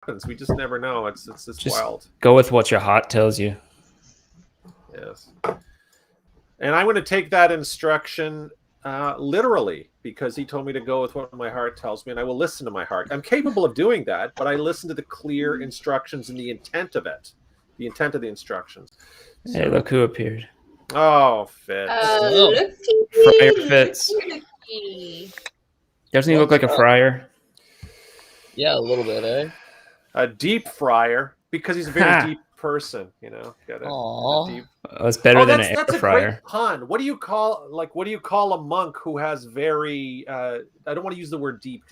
happens. We just never know. It's just wild. Go with what your heart tells you. Yes. And I'm going to take that instruction literally, because he told me to go with what my heart tells me, and I will listen to my heart. I'm capable of doing that, but I listen to the clear instructions and the intent of it, the intent of the instructions. So, hey, look who appeared. Oh, Fitz. Friar Fitz. Doesn't he look like a friar? Yeah, a little bit, eh? A deep fryer, because he's a very deep person, you know. Aww. That's better than an air fryer. Great pun. What do you call a monk who has very I don't want to use the word deep,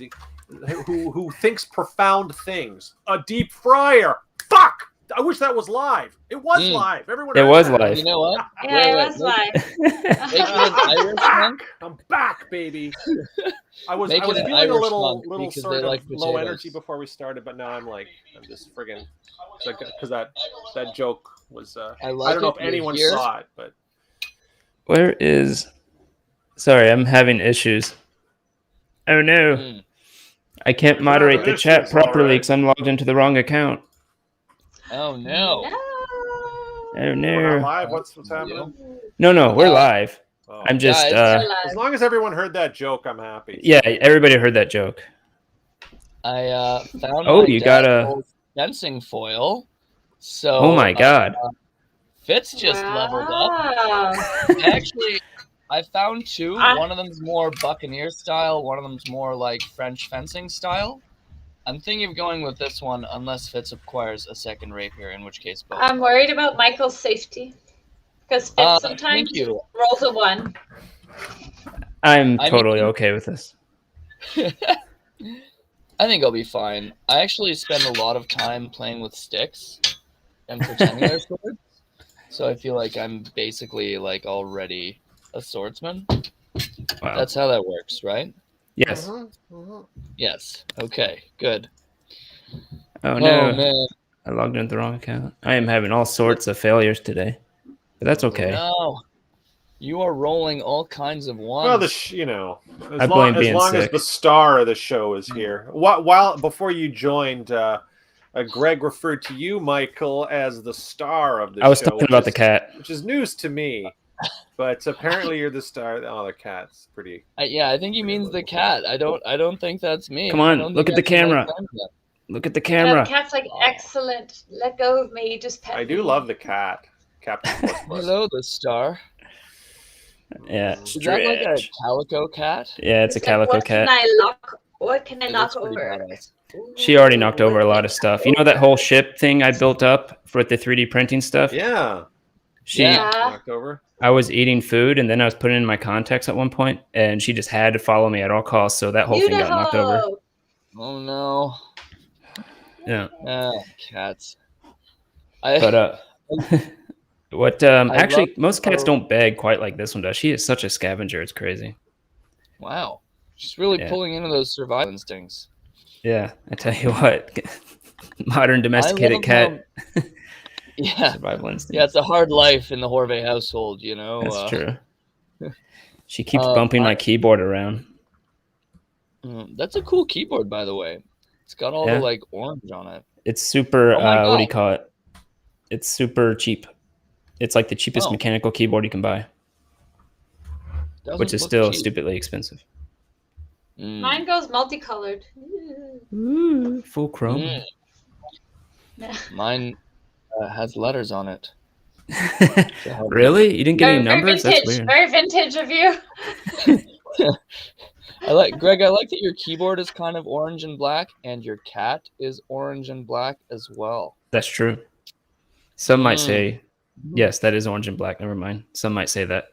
who thinks profound things? A deep fryer. Fuck! I wish that was live. It was live. Everyone. It was live. You know what? Yeah, it was live. I'm back, baby. I was feeling a little sort of low energy before we started, but now I'm just friggin' because that joke was. I don't know if anyone saw it, but where is? Sorry, I'm having issues. Oh no, I can't moderate the chat properly because I'm logged into the wrong account. Oh no! Oh no! We're not live. What's happening? No, we're live. Oh. I'm just as long as everyone heard that joke, I'm happy. Yeah, everybody heard that joke. I found. Oh, you got a fencing foil. So. Oh my god! Fitz just leveled up. Actually, I found two. One of them's more Buccaneer style. One of them's more like French fencing style. I'm thinking of going with this one unless Fitz acquires a second rapier, in which case both. I'm worried about Michael's safety. Because Fitz sometimes rolls a 1. I'm totally okay with this. I think I'll be fine. I actually spend a lot of time playing with sticks and pretending they're swords. So I feel like I'm basically already a swordsman. Wow. That's how that works, right? Yes. Yes. Okay. Good. Oh no! Man. I logged into the wrong account. I am having all sorts of failures today, but that's okay. No, you are rolling all kinds of ones. Well, as long as the star of the show is here. Before you joined, Greg referred to you, Michael, as the star of the show. I was talking about the cat, which is news to me. But apparently you're the star. Oh, the cat's pretty. Yeah, I think he means the cat. I don't think that's me. Come on, look at the camera. Look at the camera. The cat's excellent. Let go of me. Just pet me. I do love the cat. Captain. Hello, the star. Yeah. Is that like a calico cat? Yeah, it's a calico cat. What can I knock over? She already knocked over a lot of stuff. You know that whole ship thing I built up for the 3D printing stuff? Yeah. She knocked over. I was eating food, and then I was putting in my contacts at one point, and she just had to follow me at all costs, so that whole thing got knocked over. Oh, no. Yeah. Cats. Actually, most cats don't beg quite like this one does. She is such a scavenger. It's crazy. Wow. She's really pulling into those survival instincts. Yeah, I tell you what. Modern domesticated cat. Yeah. Survival instinct. Yeah, it's a hard life in the Horvay household, you know. That's true. She keeps bumping my keyboard around. That's a cool keyboard, by the way. It's got all the orange on it. It's super. What do you call it? It's super cheap. It's like the cheapest mechanical keyboard you can buy, which is still stupidly expensive. Mine goes multicolored. Ooh, full chrome. Mine has letters on it. Really? You didn't get any numbers? Vintage. That's weird. Very vintage of you. Greg, I like that your keyboard is kind of orange and black, and your cat is orange and black as well. That's true. Some might say, yes, that is orange and black. Never mind. Some might say that.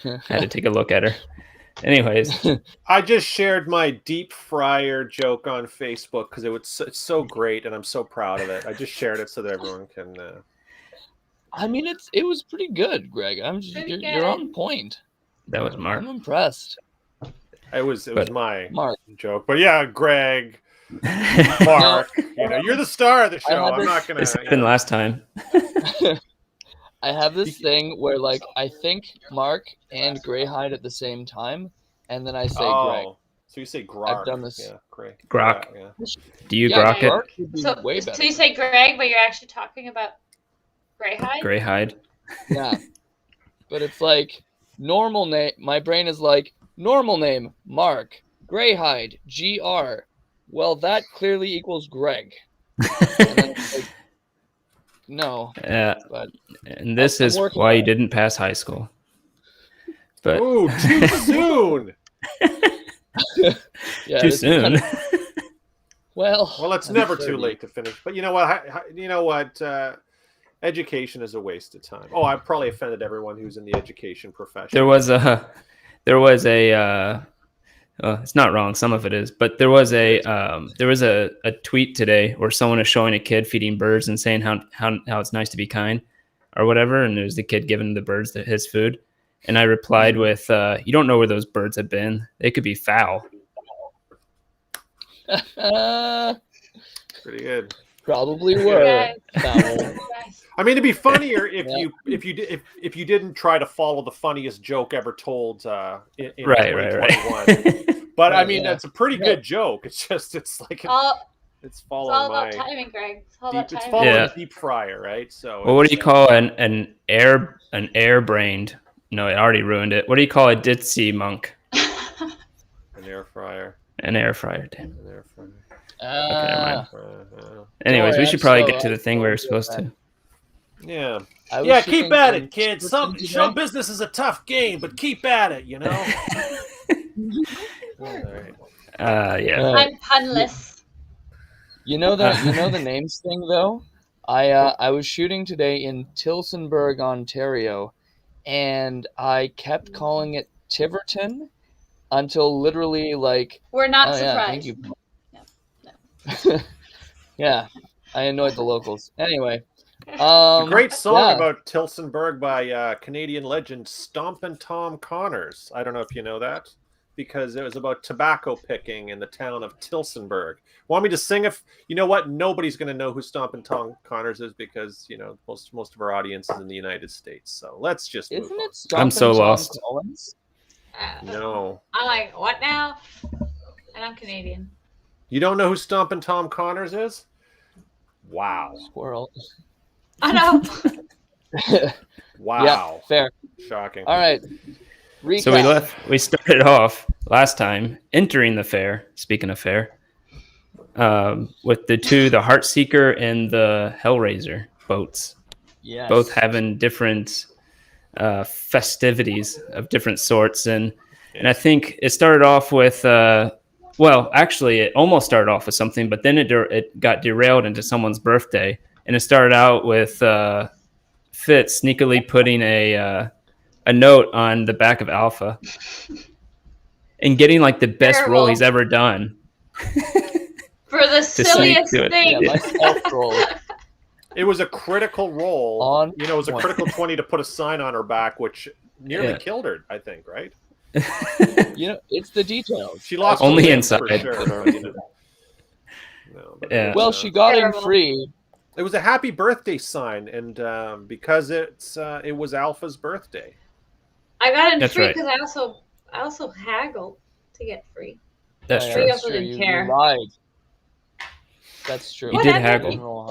I had to take a look at her. Anyways. I just shared my deep fryer joke on Facebook because it's so great, and I'm so proud of it. I just shared it so that everyone can... I mean, it was pretty good, Greg. You're on point. That was Mark. I'm impressed. It was my joke. But yeah, Greg, Mark, you're the star of the show. I'm not going to... This happened last time. I have this thing where, I think Mark and Grey hide at the same time, and then I say Greg. So you say grok. I've done this. Yeah, great. Grok. Yeah. Do you grok it? Would be So, way better. so you say Greg, but you're actually talking about Greyhide? Greyhide. Yeah. But it's like normal name. My brain is like normal name, Mark. Greyhide, GR. Well, that clearly equals Greg. And then it's like, no. But and this is why you didn't pass high school. But ooh, too soon. Yeah, too soon. Well, It's never too late to finish. But you know what? Education is a waste of time. Oh, I've probably offended everyone who's in the education profession. There was a it's not wrong, some of it is, but there was a tweet today where someone is showing a kid feeding birds and saying how it's nice to be kind or whatever, and there's the kid giving the birds his food, and I replied with you don't know where those birds have been, they could be foul. Pretty good. Probably were. I mean, it'd be funnier if you didn't try to follow the funniest joke ever told in 2021. Right. But I mean, that's a pretty good joke. It's just it's following it's all about timing, Greg. It's all about timing. It's following a deep fryer, right? So well, what do you call an air-brained? No, it already ruined it. What do you call a ditzy monk? An air fryer. An air fryer. Damn. An air fryer. Okay, never mind. Anyways, we should probably get to the thing we were supposed to. Yeah. Yeah, keep at it, kids. Show business is a tough game, but keep at it, you know? All right. Yeah. I'm punless. You know the names thing though? I was shooting today in Tillsonburg, Ontario, and I kept calling it Tiverton until literally we're not surprised. Yeah, thank you. No. Yeah, I annoyed the locals. Anyway. A great song about Tillsonburg by Canadian legend Stompin' Tom Connors. I don't know if you know that, because it was about tobacco picking in the town of Tillsonburg. Want me to sing? If you know what, nobody's going to know who Stompin' Tom Connors is, because most of our audience is in the United States. So let's just move on. It Stompin' I'm so Tom lost. Collins? No. I'm like, what now? And I'm Canadian. You don't know who Stompin' Tom Connors is? Wow. Squirrel. I know. Wow. Yeah, fair. Shocking. All right. Recap. So we started off last time entering the fair, speaking of fair, with the Heartseeker and the Hellraiser boats. Yes. Both having different festivities of different sorts. And I think it started off with, actually it almost started off with something, but then it got derailed into someone's birthday. And it started out with Fitz sneakily putting a note on the back of Alpha and getting the best roll he's ever done. For the silliest thing. Yeah, my stealth roll. It was a critical roll. It was a point. critical 20 to put a sign on her back, which nearly killed her, I think, right? It's the details. She lost only inside. for sure, but, she got in free. It was a happy birthday sign, and because it was Alpha's birthday. I got in That's free right. because I also haggled to get free. That's true. She also didn't care. You lied. That's true. You did haggle.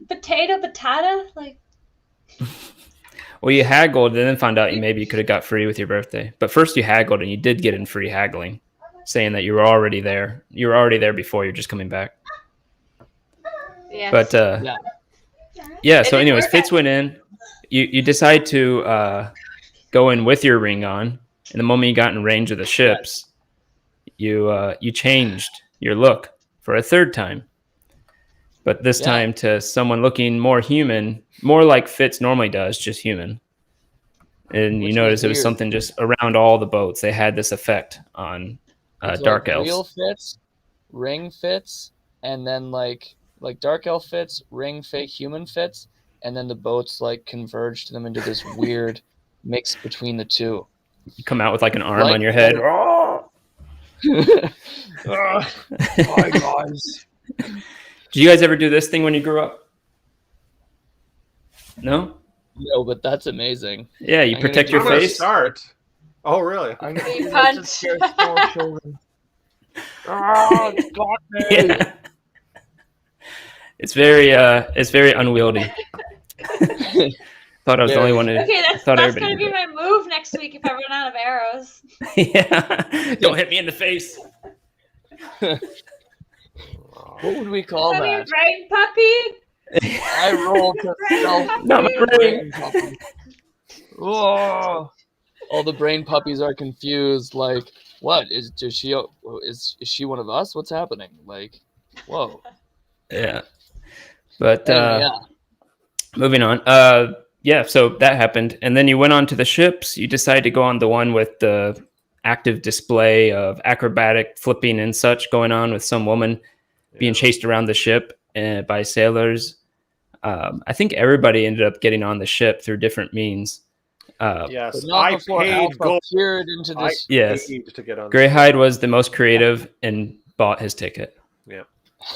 Potato, patata, Well, you haggled and then found out maybe you could have got free with your birthday. But first you haggled and you did get in free haggling, saying that you were already there. You were already there before. You're just coming back. Yes. But so anyways, Fitz went in. You decide to go in with your ring on, and the moment you got in range of the ships, you changed your look for a third time. But this time to someone looking more human, more like Fitz normally does, just human. And you notice it was something just around all the boats. They had this effect on Dark Elves. Real Fitz, ring Fitz, and then like Dark Elf Fitz, ring fake human Fitz, and then the boats converged them into this weird mix between the two. You come out with an arm on your head. Hi guys. Did you guys ever do this thing when you grew up? No? No, but that's amazing. Yeah, you protect your face. Start. Oh, really? I'm gonna punch. scare small children. Oh, got me. Yeah. It's very unwieldy. Thought I was the only one who Okay, that's thought gonna everybody be did my move next week if I run out of arrows. it. Yeah. Don't hit me in the face. What would we call Have you that? brain puppy? I rolled to stealth Not my brain. puppy. Oh. All the brain puppies are confused. Like, what is she one of us? What's happening? Like, whoa. Yeah. But Anyway, yeah. moving on. Yeah, so that happened. And then you went on to the ships. You decided to go on the one with the active display of acrobatic flipping and such going on with some woman being chased around the ship by sailors. I think everybody ended up getting on the ship through different means. Yes, But not I before paid Alpha gold. peered into this. Yes. Paid to get on. Greyhide was the most creative and bought his ticket. Yeah.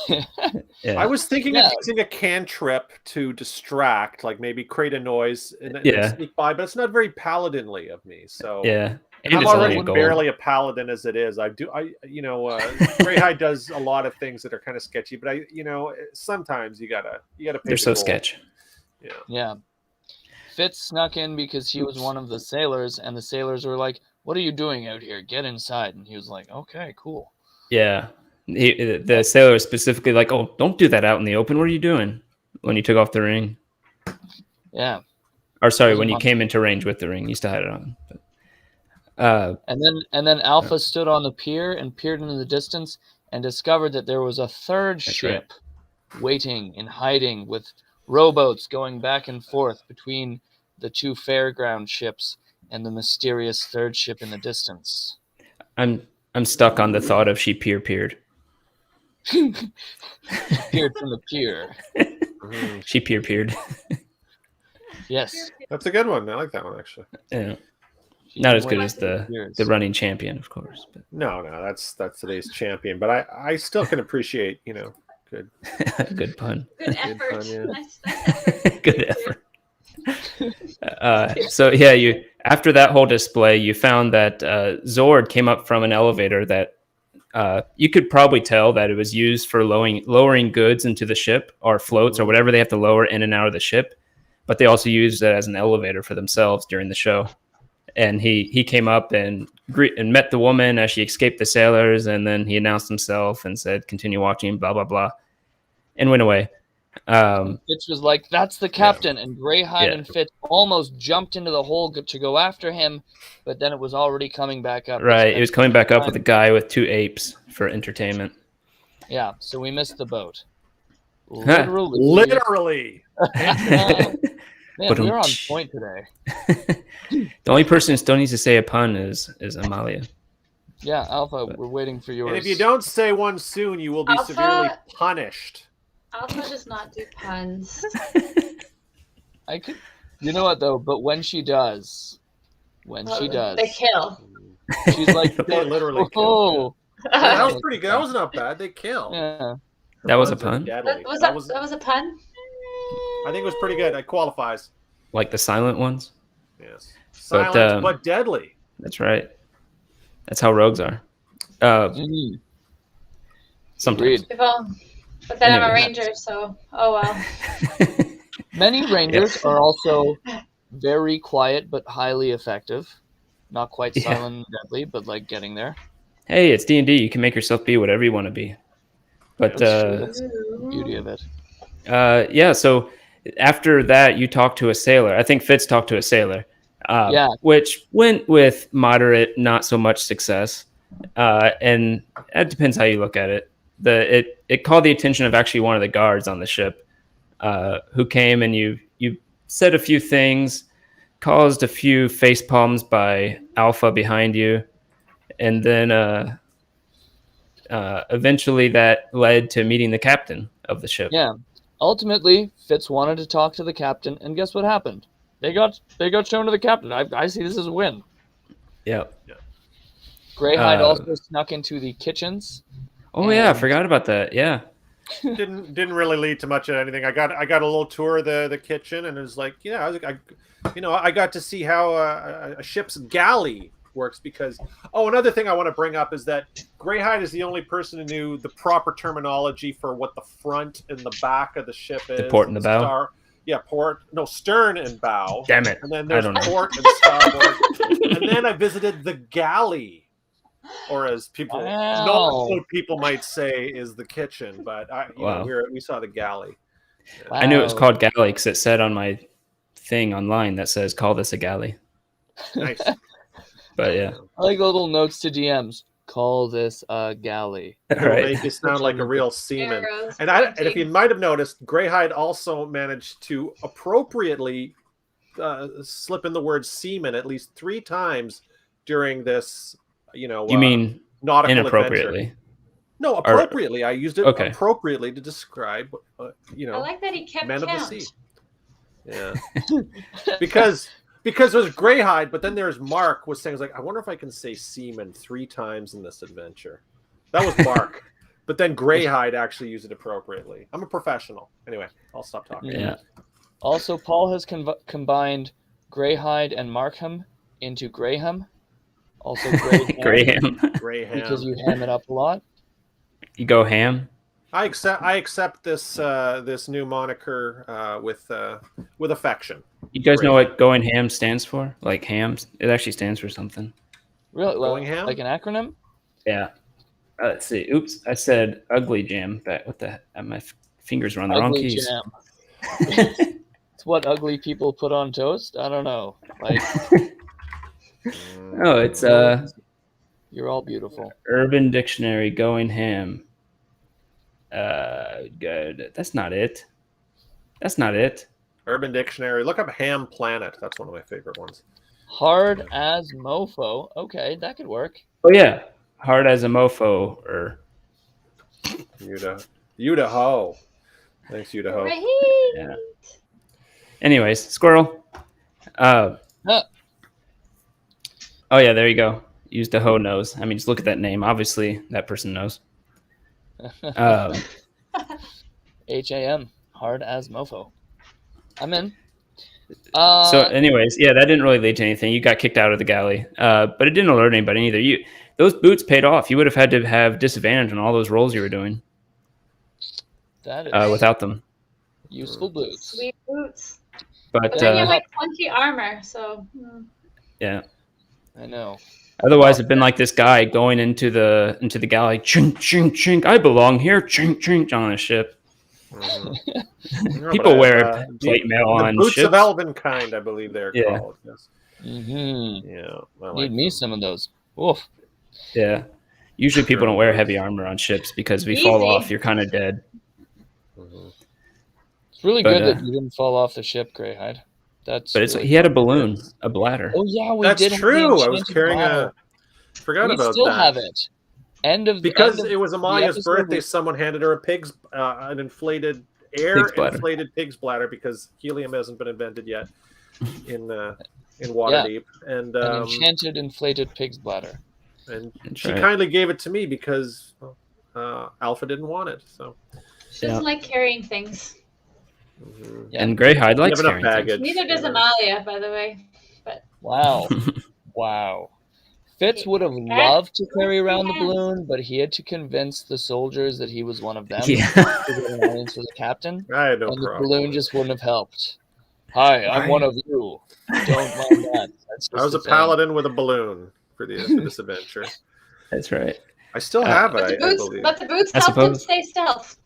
Yeah. I was thinking Yeah. of using a cantrip to distract, like maybe create a noise and then Yeah. sneak by, but it's not very paladinly of me. So Yeah. and I'm it's only already gold. barely a paladin as it is. Greyhide does a lot of things that are kind of sketchy, but sometimes you gotta pay. They're the so gold. sketch. Yeah. Yeah. Fitz snuck in because he was one of the sailors, and the sailors were like, "What are you doing out here? Get inside." And he was like, "Okay, cool." Yeah. The sailor was specifically like, "Oh, don't do that out in the open. What are you doing?" When you took off the ring. Yeah. Or sorry, Wasn't when you fun. came into range with the ring. You still had it on. But, And then Alpha stood on the pier and peered into the distance and discovered that there was a third That's ship waiting and hiding with rowboats going back and forth between the two fairground ships and the mysterious third ship in the distance. I'm stuck on the thought of she peered. Peered from the pier. She peered. Yes. That's a good one. I like that one actually. Yeah. She Not can as good wait as for years. the running champion, of course. But No, that's today's champion, but I still can appreciate good. good pun. Good effort. pun, yeah. Nice effort. Good effort. So yeah, after that whole display, you found that Zord came up from an elevator that you could probably tell that it was used for lowering goods into the ship or floats or whatever they have to lower in and out of the ship. But they also used it as an elevator for themselves during the show. And he came up and met the woman as she escaped the sailors, and then he announced himself and said, "Continue watching," blah blah blah, and went away. Fitz was like, "That's the captain," and Greyhide and Fitz almost jumped into the hole to go after him, but then it was already coming back up. Right, it was coming back up with a guy with 2 apes for entertainment. Yeah, so we missed the boat. Literally. Man, we're on point today. The only person who still needs to say a pun is Amalia. Yeah, Alpha, we're waiting for yours. And if you don't say one soon, you will be Alpha- severely punished. Alpha does not do puns. I could, you know what though? But when she does, They kill. she's like, They literally kill. "Oh, That was pretty good. That was not bad. They kill. yeah." That was a Puns are pun? deadly. That was a pun? I think it was pretty good. It qualifies. Like the silent ones? Yes. But, Silent but deadly. That's right. That's how rogues are. Mhm. Sometimes. Agreed. Well, but then I'm a Anyway. ranger, so oh well. Many rangers are also very quiet but highly effective. Not quite Yeah. silent and deadly, but like getting there. Hey, it's D&D. You can make yourself be whatever you want to be. But That's the beauty of it. yeah, so after that, you talked to a sailor. I think Fitz talked to a sailor. Yeah. Which went with moderate, not so much success. And it depends how you look at it. It called the attention of actually one of the guards on the ship, who came, and you said a few things, caused a few face palms by Alpha behind you, and then eventually that led to meeting the captain of the ship. Yeah. Ultimately, Fitz wanted to talk to the captain, and guess what happened? They got shown to the captain. I see this as a win. Yep. Greyhide also snuck into the kitchens. Oh yeah, I forgot about that. Yeah. Didn't really lead to much of anything. I got a little tour of the kitchen, and it was like, I got to see how a ship's galley works because another thing I want to bring up is that Greyhide is the only person who knew the proper terminology for what the front and the back of the ship is. The port and the bow. Stern and bow. Damn it! And then there's I don't know. port and starboard. And then I visited the galley, or as people might say, is the kitchen. But we saw the galley. Wow. I knew it was called galley because it said on my thing online that says "Call this a galley." Nice. But yeah, I like the little notes to DMs. Call this a galley. It'll make you sound like a real seaman. And if you might have noticed, Greyhide also managed to appropriately slip in the word seaman at least 3 times during this. You mean nautical inappropriately? Adventure. No, appropriately. I used it appropriately to describe. I like that he kept men count. of the sea. Yeah, because there's Greyhide, but then there's Mark was saying, I wonder if I can say seaman 3 times in this adventure. That was Mark. But then Greyhide actually used it appropriately. I'm a professional. Anyway, I'll stop talking. Yeah. Also, Paul has combined Greyhide and Markham into Graham. Also, Graham. Because you ham it up a lot. You go ham. I accept this new moniker with affection. You guys know what going ham stands for? Like hams, it actually stands for something. Really? Going ham? Like an acronym? Yeah. Let's see. Oops, I said ugly jam. But my fingers were on the wrong keys. Jam. It's what ugly people put on toast. I don't know. Like. Oh, it's You're all beautiful. Urban Dictionary going ham. Good. That's not it. Urban Dictionary. Look up Ham Planet. That's one of my favorite ones. Hard as mofo. Okay, that could work. Oh yeah, hard as a mofo or. Udaho. Thanks, Udaho. Right. Yeah. Anyways, squirrel. Oh yeah, there you go. Use the hoe knows. I mean, just look at that name. Obviously, that person knows. HAM. Hard as mofo. I'm in. So, anyways, yeah, that didn't really lead to anything. You got kicked out of the galley, but it didn't alert anybody either. Those boots paid off. You would have had to have disadvantage on all those rolls you were doing. That is without them. Useful boots. Sweet boots. But then you have clunky armor, so. Yeah. I know. Otherwise, it'd been like this guy going into the galley. Chink, chink, chink. I belong here. Chink, chink on a ship. Mm-hmm. People wear plate mail on boots ships. of Elvenkind, I believe they're called. Yes. Mm-hmm. Yeah. Need me some of those. Oof. Yeah. Usually people don't wear heavy armor on ships because if you fall off, you're kind of dead. Mm-hmm. It's really good that you didn't fall off the ship, Greyhide. But he had a balloon, a bladder. Oh yeah, that's true. I was carrying forgot about that. We still have it. It was Amalia's birthday. Someone handed her an inflated pig's bladder because helium hasn't been invented yet in Waterdeep, and an enchanted inflated pig's bladder. And she kindly gave it to me because Alpha didn't want it. So she doesn't like carrying things. Mm-hmm. Yeah. And Greyhide likes carrying baggage. Things. Neither does Amalia, by the way. But wow. Fitz would have loved to carry around the balloon, but he had to convince the soldiers that he was one of them. Yeah. To get an audience with a captain. I had no and problem. The balloon just wouldn't have helped. Hi, I'm one of you. Don't mind that. I was a paladin with a balloon for this adventure. That's right. I still have it, I believe. But the boots helped him stay stealth.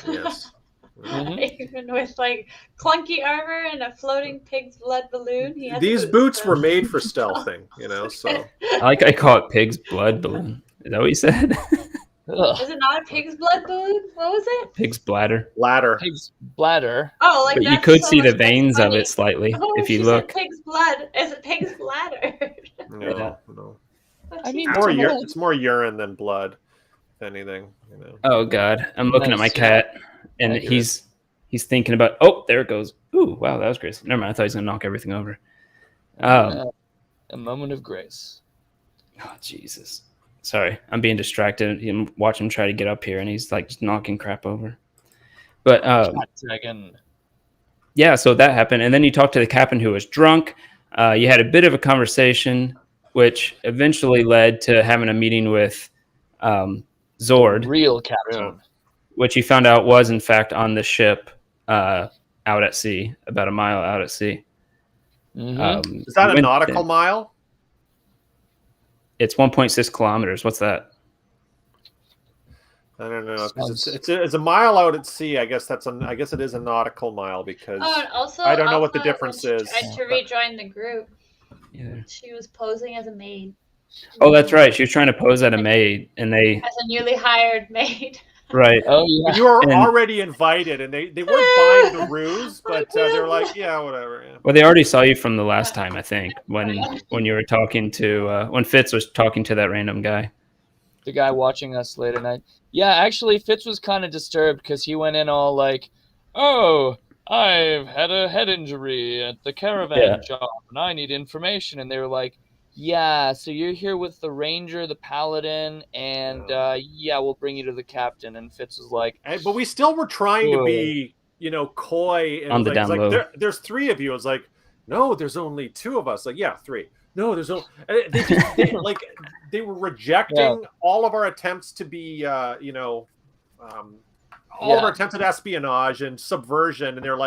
Yes. Mm-hmm. Even with like clunky armor and a floating pig's blood balloon, these boots were made for stealthing, So I call it pig's blood balloon. Is that what you said? Is it not a pig's blood balloon? What was it? Pig's bladder. Pig's bladder. Oh, like but you could see the veins of it slightly if you look. Pig's blood. Is it pig's bladder? No. I mean, it's more urine than blood, if anything. Oh God, I'm looking at my cat. And he's thinking about, there it goes. Ooh, wow, that was great. Never mind, I thought he was going to knock everything over. A moment of grace. Oh, Jesus. Sorry, I'm being distracted. You watch him try to get up here, and he's like just knocking crap over. But, yeah, so that happened. And then you talked to the captain who was drunk. You had a bit of a conversation which eventually led to having a meeting with Zord, Real captain. Yeah. which he found out was in fact on the ship out at sea, about a mile out at sea. Mhm. Is that we a went nautical there. mile? It's 1.6 kilometers. What's that? I don't know because Sounds- it's a mile out at sea. I guess I guess it is a nautical mile because Oh, and also I don't know what the Alpha, difference when she is. tried to rejoin the group, Yeah. she was posing as a maid, Oh, that's right. She was trying to pose at a maid, and they as a newly hired maid. right. Oh But yeah. you were And- already invited, and they weren't buying the ruse, but they're like, yeah, whatever. Yeah. Well, they already saw you from the last time, I think, when you were talking to when Fitz was talking to that random guy. The guy watching us late at night. Yeah, actually, Fitz was kind of disturbed because he went in all like, "Oh, I've had a head injury at the caravan job, and I need information." And they were like, "Yeah, so you're here with the ranger, the paladin, and yeah, we'll bring you to the captain." And Fitz was like, But we still were trying to Whoa. be, coy. And On the it's down low. there's three of you. It's like, no, there's only two of us. Like, yeah, three. No, there's no. They were rejecting all of our attempts to be, all of our attempts at espionage and subversion, and they're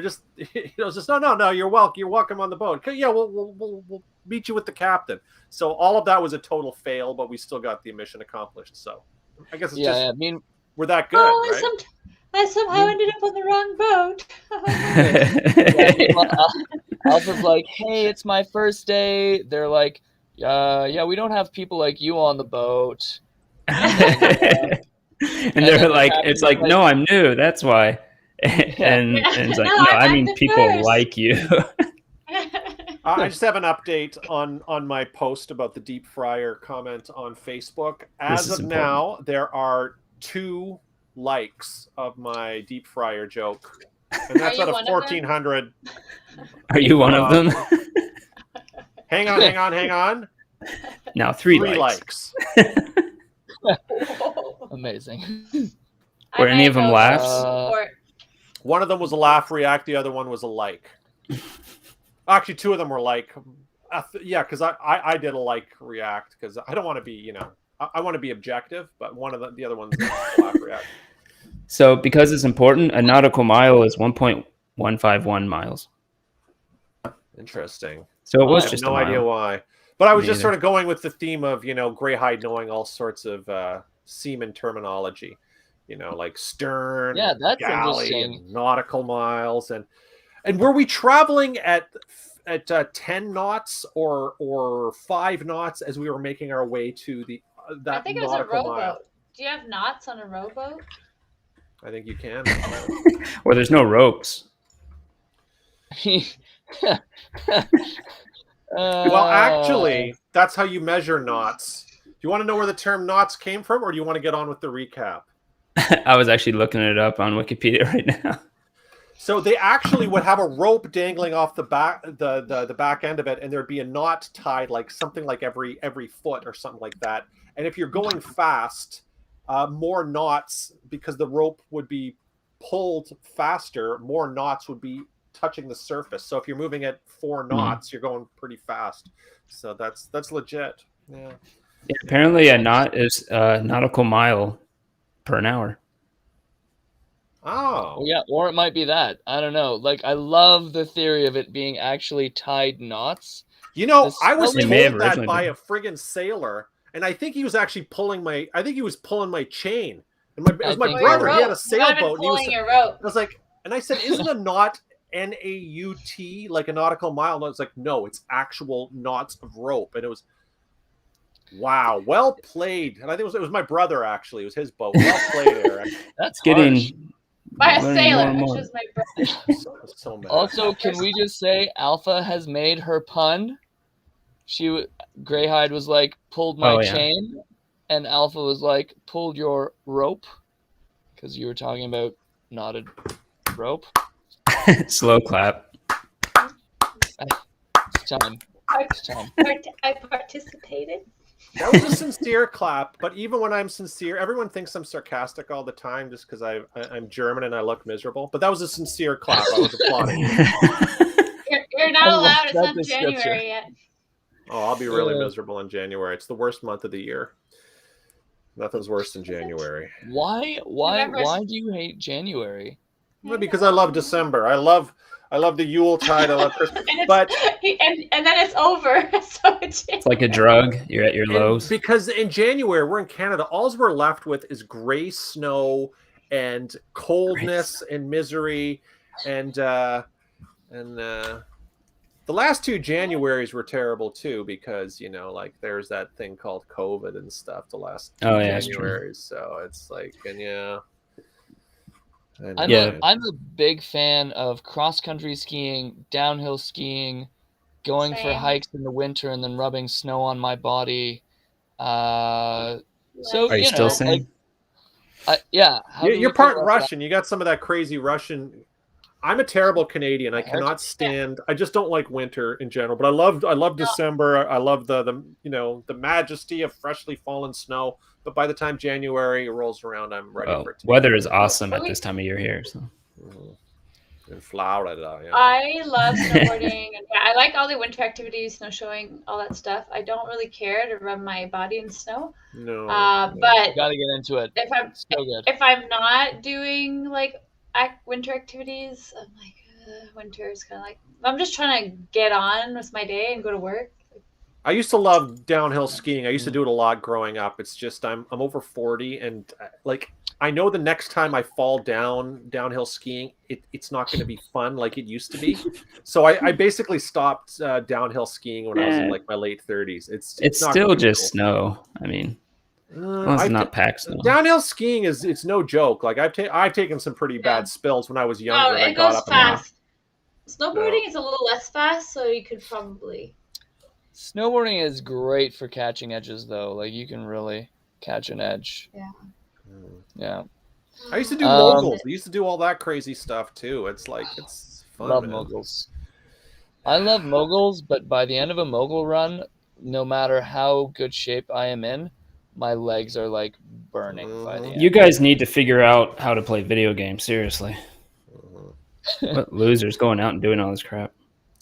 just, no, you're welcome on the boat. Okay, yeah, we'll meet you with the captain. So all of that was a total fail, but we still got the mission accomplished. So I guess it's I mean, we're that good, right? I somehow ended up on the wrong boat. Alpha's like, "Hey, it's my first day." They're like, "Yeah, we don't have people like you on the boat." And they're like, it's like, no, I'm new. That's why. And it's like, no, I mean people like you. I just have an update on my post about the deep fryer comment on Facebook. As of now, there are 2 likes of my deep fryer joke, and that's out of 1,400. Are you one of them? Hang on. Now 3 likes. Amazing. Were any of them laughs? One of them was a laugh react. The other one was a like. Actually, 2 of them were like. Yeah, because I did a like react because I don't want to be, I want to be objective, but the other one's a laugh react. So because it's important, a nautical mile is 1.151 miles. Interesting. So it was I have just no a mile. idea why. But I was just Neither. sort of going with the theme of, Greyhide knowing all sorts of seaman terminology, like stern, Yeah, that's galley, interesting. and nautical miles. And were we traveling at 10 knots or 5 knots as we were making our way to that I think it was a nautical mile? rowboat. Do you have knots on a rowboat? I think you can. Or there's no ropes. Well, actually, that's how you measure knots. Do you want to know where the term knots came from, or do you want to get on with the recap? I was actually looking it up on Wikipedia right now. So they actually would have a rope dangling off the back, the back end of it, and there'd be a knot tied, like something like every foot or something like that. And if you're going fast, more knots, because the rope would be pulled faster, more knots would be touching the surface. So if you're moving at 4 knots, you're going pretty fast. So that's legit. Yeah. Yeah, apparently a knot is a nautical mile per an hour. Oh. Well, yeah, or it might be that. I don't know. Like, I love the theory of it being actually tied knots. I was It may have told that originally by been. a friggin' sailor, and I think he was actually pulling my chain. And it was my think brother. you're He had a You might have sailboat. been And he was, pulling your rope. I was like, and I said, isn't a knot N-A-U-T, like a nautical mile? And I was like, no, it's actual knots of rope. And it was, wow, well played. And I think it was my brother, actually. It was his boat. Well played, Eric. That's Getting harsh. By a learning sailor, more and which more. is my brother. So mad. Also, can we just say Alpha has made her pun? Greyhide was like, pulled my chain, and Alpha was like, pulled your rope, because you were talking about knotted rope. Slow clap. It's time. It's time. I participated. That was a sincere clap, but even when I'm sincere, everyone thinks I'm sarcastic all the time just because I'm German and I look miserable. But that was a sincere clap. I was applauding. You're not I love allowed. It's that not description. January yet. Oh, I'll be really miserable in January. It's the worst month of the year. Nothing's worse than January. Why do you hate January? Well, because I love December. I love the Yuletide. I love Christmas. But and then it's over. So It's like a drug. You're at your lows. Because in January, we're in Canada. All we're left with is gray snow and coldness and misery. And the last 2 Januaries were terrible too, because like there's that thing called COVID and stuff. The last 2 Januaries, so it's like, and I'm a big fan of cross-country skiing, downhill skiing, going for hikes in the winter, and then rubbing snow on my body. So are you still saying? Yeah. You're part Russian. You got some of that crazy Russian. I'm a terrible Canadian. I cannot stand. I just don't like winter in general. But I love December. I love the majesty of freshly fallen snow. But by the time January rolls around, I'm ready for it. Weather is awesome at this time of year here. So. In Florida, yeah. I love snowboarding. And I like all the winter activities, snow showing, all that stuff. I don't really care to rub my body in snow. No. But you gotta get into it. If I'm not doing like winter activities, I'm like, winter is kind of like, I'm just trying to get on with my day and go to work. I used to love downhill skiing. I used to do it a lot growing up. It's just I'm over 40, and like I know the next time I fall downhill skiing, it's not going to be fun like it used to be. So I basically stopped downhill skiing when I was in like my late 30s. It's still just snow. I mean, it's not packed snow. Downhill skiing it's no joke. Like I've taken some pretty bad spills when I was younger. Oh, it goes fast. Snowboarding is a little less fast, so you could probably. Snowboarding is great for catching edges, though. Like you can really catch an edge. Yeah. Yeah. I used to do moguls. I used to do all that crazy stuff too. It's like it's fun. Love moguls. I love moguls, but by the end of a mogul run, no matter how good shape I am in, my legs are like burning by the end. You guys need to figure out how to play video games. Seriously. What losers going out and doing all this crap?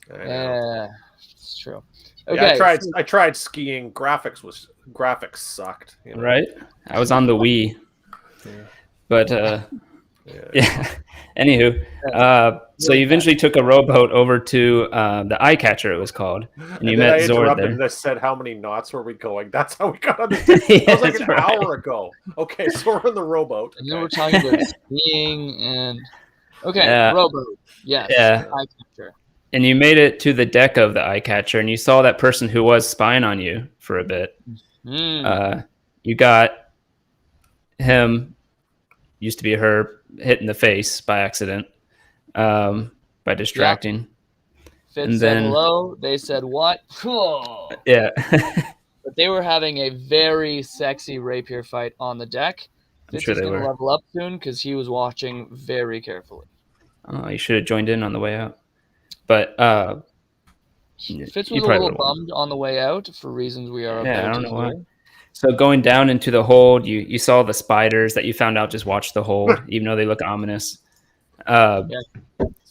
Yeah, it's true. Okay. Yeah, I tried skiing. Graphics sucked. Right. I was on the Wii. But Anywho, so you eventually took a rowboat over to the Eye Catcher, it was called, and you met Zord there. And I said, "How many knots were we going?" That's how we got on the. That was like an hour ago. Okay, so we're on the rowboat. And then we're talking about skiing and rowboat. Yes. Yeah. Eye Catcher. And you made it to the deck of the Eye Catcher, and you saw that person who was spying on you for a bit. You got him, used to be her, hit in the face by accident, by distracting. Fitz said hello. They said what? Yeah. But they were having a very sexy rapier fight on the deck. Fitz is going to level up soon because he was watching very carefully. Oh, you should have joined in on the way out. But Fitz was a little bummed on the way out for reasons we are about I don't know why. So going down into the hold, you saw the spiders that you found out just watched the hold, even though they look ominous. And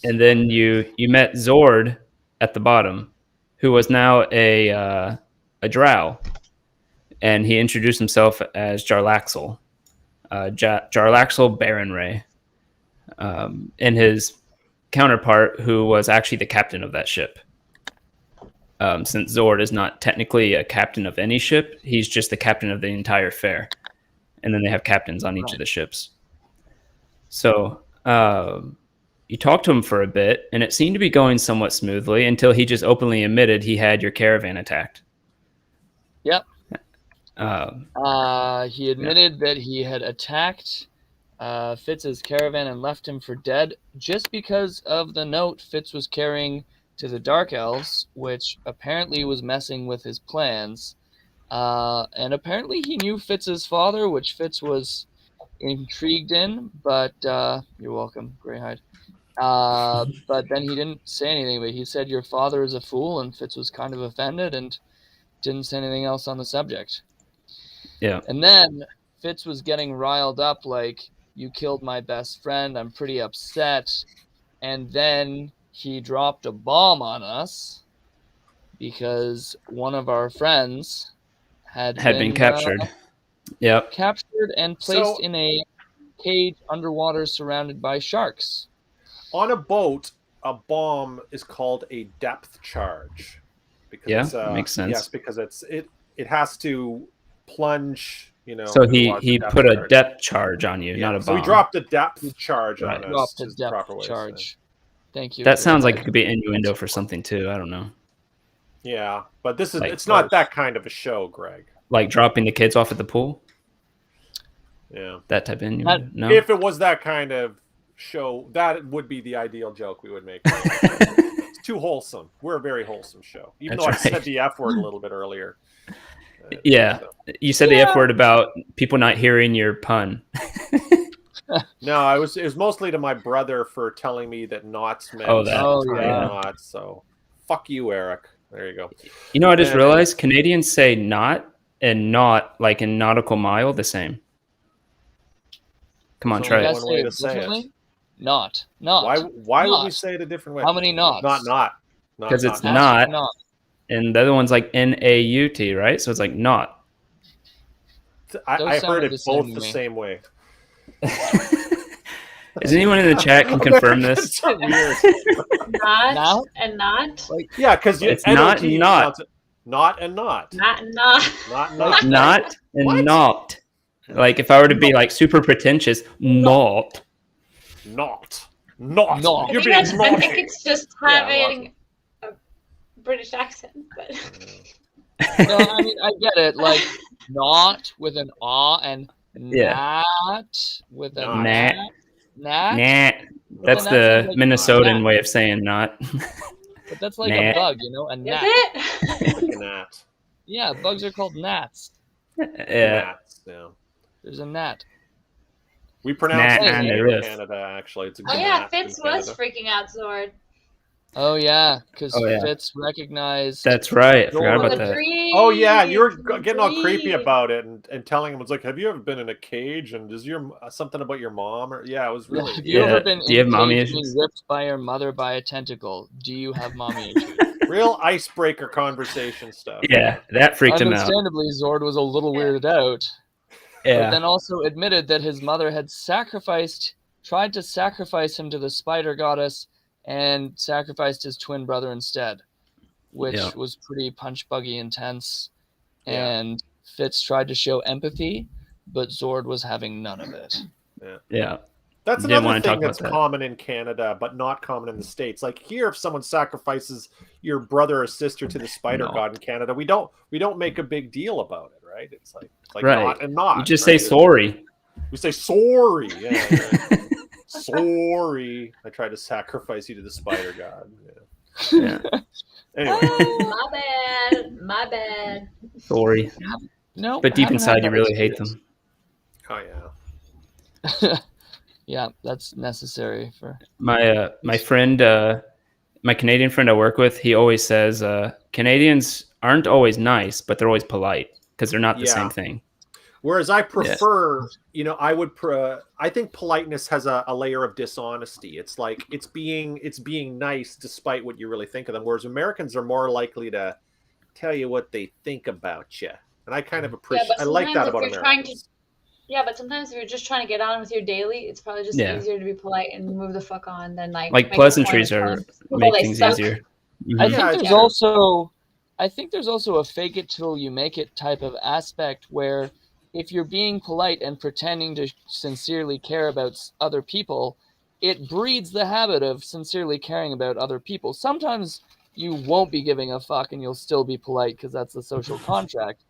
then you met Zord at the bottom, who was now a drow, and he introduced himself as Jarlaxle, Jarlaxle Baronray, and his counterpart, who was actually the captain of that ship. Since Zord is not technically a captain of any ship, he's just the captain of the entire fair. And then they have captains on each of the ships. So you talked to him for a bit, and it seemed to be going somewhat smoothly until he just openly admitted he had your caravan attacked. Yep. He admitted that he had attacked Fitz's caravan and left him for dead just because of the note Fitz was carrying to the Dark Elves, which apparently was messing with his plans. And apparently he knew Fitz's father, which Fitz was intrigued in, but you're welcome, Greyhide. But then he didn't say anything, but he said your father is a fool, and Fitz was kind of offended and didn't say anything else on the subject. Yeah. And then Fitz was getting riled up like, you killed my best friend, I'm pretty upset. And then he dropped a bomb on us because one of our friends had been captured. Yep. Captured and placed in a cage underwater surrounded by sharks. On a boat, a bomb is called a depth charge. Because makes sense. Yes, because it has to plunge, So he put a depth charge on you, not a bomb. So he dropped a depth charge on us. Dropped a depth charge. Thank you. That sounds like it could be innuendo for something too. I don't know. Yeah, but this is it's both. not that kind of a show, Greg. Like dropping the kids off at the pool? Yeah. That type of innuendo? No. If it was that kind of show, that would be the ideal joke we would make. It's too wholesome. We're a very wholesome show. Even though I said the F word a little bit earlier. Yeah. You said the F word about people not hearing your pun. No, it was mostly to my brother for telling me that knots meant knots. So fuck you, Eric. There you go. You know, I just realized Canadians say not and not, like in nautical mile, the same. Come on, try it. One way to say it. Not. Why would we say it a different way? How many knots? Not. Because it's not. And the other one's like N-A-U-T, right? So it's like not. I heard it both the same way. Is anyone in the chat can confirm this? So weird. Not and not. Yeah, because it's not and not. Not and not. Not and not. Not and not. And not. Like if I were to be like super pretentious, not. You're being I think it's just having a British accent, but. No, I mean I get it. Like not with an and not with a nat. Nah. That's the like Minnesotan way of saying not. But that's like a bug, a gnat. Is it? Like a gnat. Yeah, bugs are called gnats. Yeah. There's a gnat. We pronounce it in Canada, actually. It's a Fitz was freaking out, Zord. Oh, yeah, because Fitz recognized... That's right. I forgot about that. Oh, yeah, you were getting all creepy about it and telling him, it's like, have you ever been in a cage? And is your something about your mom? Or it was really... Have you ever been Do you have mommy issues? Ripped by your mother by a tentacle? Do you have mommy issues? Real icebreaker conversation stuff. Yeah, that freaked him out. Understandably, Zord was a little weirded out. Yeah. But then also admitted that his mother had tried to sacrifice him to the spider goddess and sacrificed his twin brother instead, which was pretty punch buggy intense. And Fitz tried to show empathy, but Zord was having none of it. Yeah. That's another thing that's common in Canada, but not common in the States. Like here, if someone sacrifices your brother or sister to the spider god in Canada, we don't make a big deal about it, right? It's like not and not. You just say sorry. We say sorry. Yeah. Sorry, I tried to sacrifice you to the spider god. Yeah. Anyway. My bad. Sorry. No. But deep inside, you really hate them. Oh yeah. Yeah, that's necessary for my friend, my Canadian friend I work with. He always says Canadians aren't always nice, but they're always polite because they're not the same thing. Whereas I prefer, I think politeness has a layer of dishonesty. It's like it's being nice despite what you really think of them. Whereas Americans are more likely to tell you what they think about you, and I kind of appreciate. I like that about Americans. But sometimes if you're just trying to get on with your daily, it's probably just easier to be polite and move the fuck on than like pleasantries make things easier. Mm-hmm. I think there's also a fake it till you make it type of aspect where if you're being polite and pretending to sincerely care about other people, it breeds the habit of sincerely caring about other people. Sometimes you won't be giving a fuck and you'll still be polite because that's the social contract.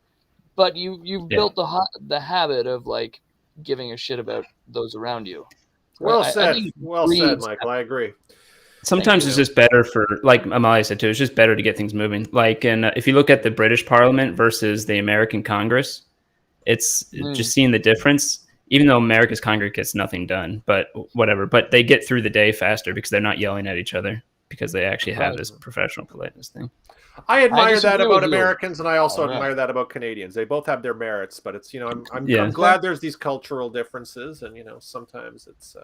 But you've built the habit of like giving a shit about those around you. Well said, Michael. I agree. Sometimes it's just better for, like Amalia said too, it's just better to get things moving. Like, if you look at the British Parliament versus the American Congress, it's just seeing the difference. Even though America's Congress gets nothing done, but whatever. But they get through the day faster because they're not yelling at each other because they actually have this professional politeness thing. I admire that about Americans, and I also admire that about Canadians. They both have their merits, but it's I'm glad there's these cultural differences, and sometimes it's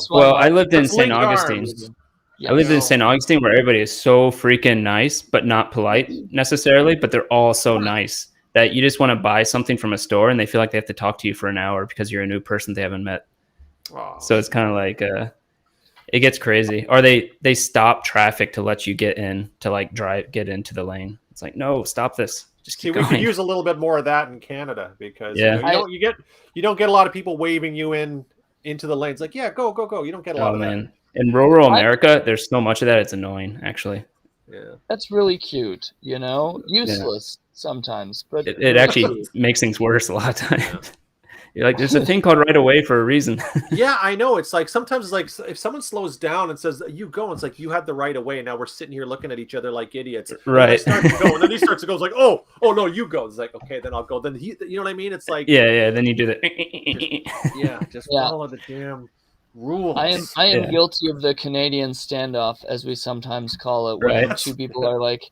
Well, I lived in St. Augustine. I lived in St. Augustine where everybody is so freaking nice, but not polite necessarily, but they're all so nice that you just want to buy something from a store and they feel like they have to talk to you for an hour because you're a new person they haven't met. Oh. So it's kind of like it gets crazy. Or they stop traffic to let you get in to like get into the lane. It's like, no, stop this. Just keep going. We could use a little bit more of that in Canada because you don't get a lot of people waving you into the lanes like, yeah, go. You don't get a lot of that. In rural America, there's so much of that. It's annoying, actually. Yeah, that's really cute. Useless sometimes, but it actually makes things worse a lot of times. Yeah. You're like, there's a thing called right away for a reason. Yeah, I know. It's like sometimes it's like if someone slows down and says you go, it's like you had the right of way, and now we're sitting here looking at each other like idiots. Right. And I start to go, and then he starts to go. It's like, oh no, you go. It's like, okay, then I'll go. Then you know what I mean? It's like Then you do the just follow the damn rules. I am guilty of the Canadian standoff, as we sometimes call it, when two people are like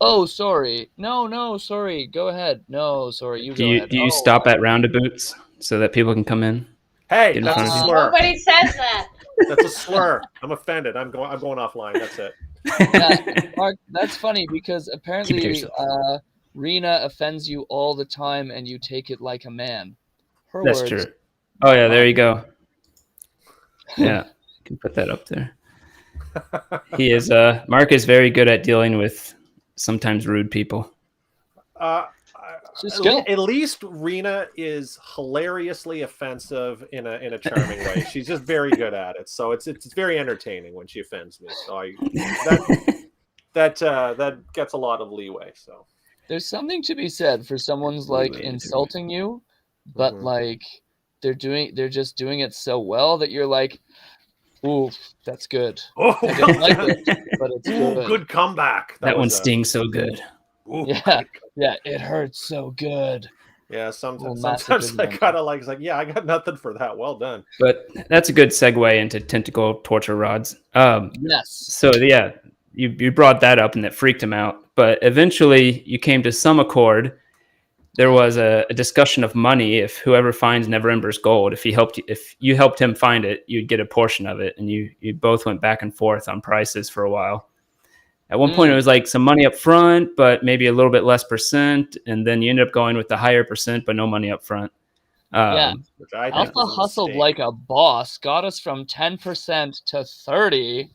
oh, sorry. No, sorry. Go ahead. No, sorry. You go ahead. Do you stop at roundabouts so that people can come in? Hey, that's a slur. Nobody says that. That's a slur. I'm offended. I'm going offline. That's it. Yeah, Mark, that's funny because apparently Rena offends you all the time and you take it like a man. That's true. Oh, yeah, there you go. Yeah, you can put that up there. He is Mark is very good at dealing with sometimes rude people. At least Rena is hilariously offensive in a charming way. She's just very good at it. So it's very entertaining when she offends me. So that gets a lot of leeway. So there's something to be said for someone's like insulting you, but like they're just doing it so well that you're like, ooh, that's good. Oh, I didn't like it, but it's good. Good comeback. That one stings so good. Ooh, yeah, it hurts so good. Yeah, sometimes I kind of like, yeah, I got nothing for that. Well done. But that's a good segue into tentacle torture rods. Yes. So yeah, you brought that up and that freaked him out. But eventually you came to some accord. There was a discussion of money. If whoever finds Neverember's gold, if you helped him find it, you'd get a portion of it. And you both went back and forth on prices for a while. At one point, it was like some money up front, but maybe a little bit less percent. And then you ended up going with the higher percent, but no money up front. Which Alpha hustled like a boss, got us from 10% to 30%.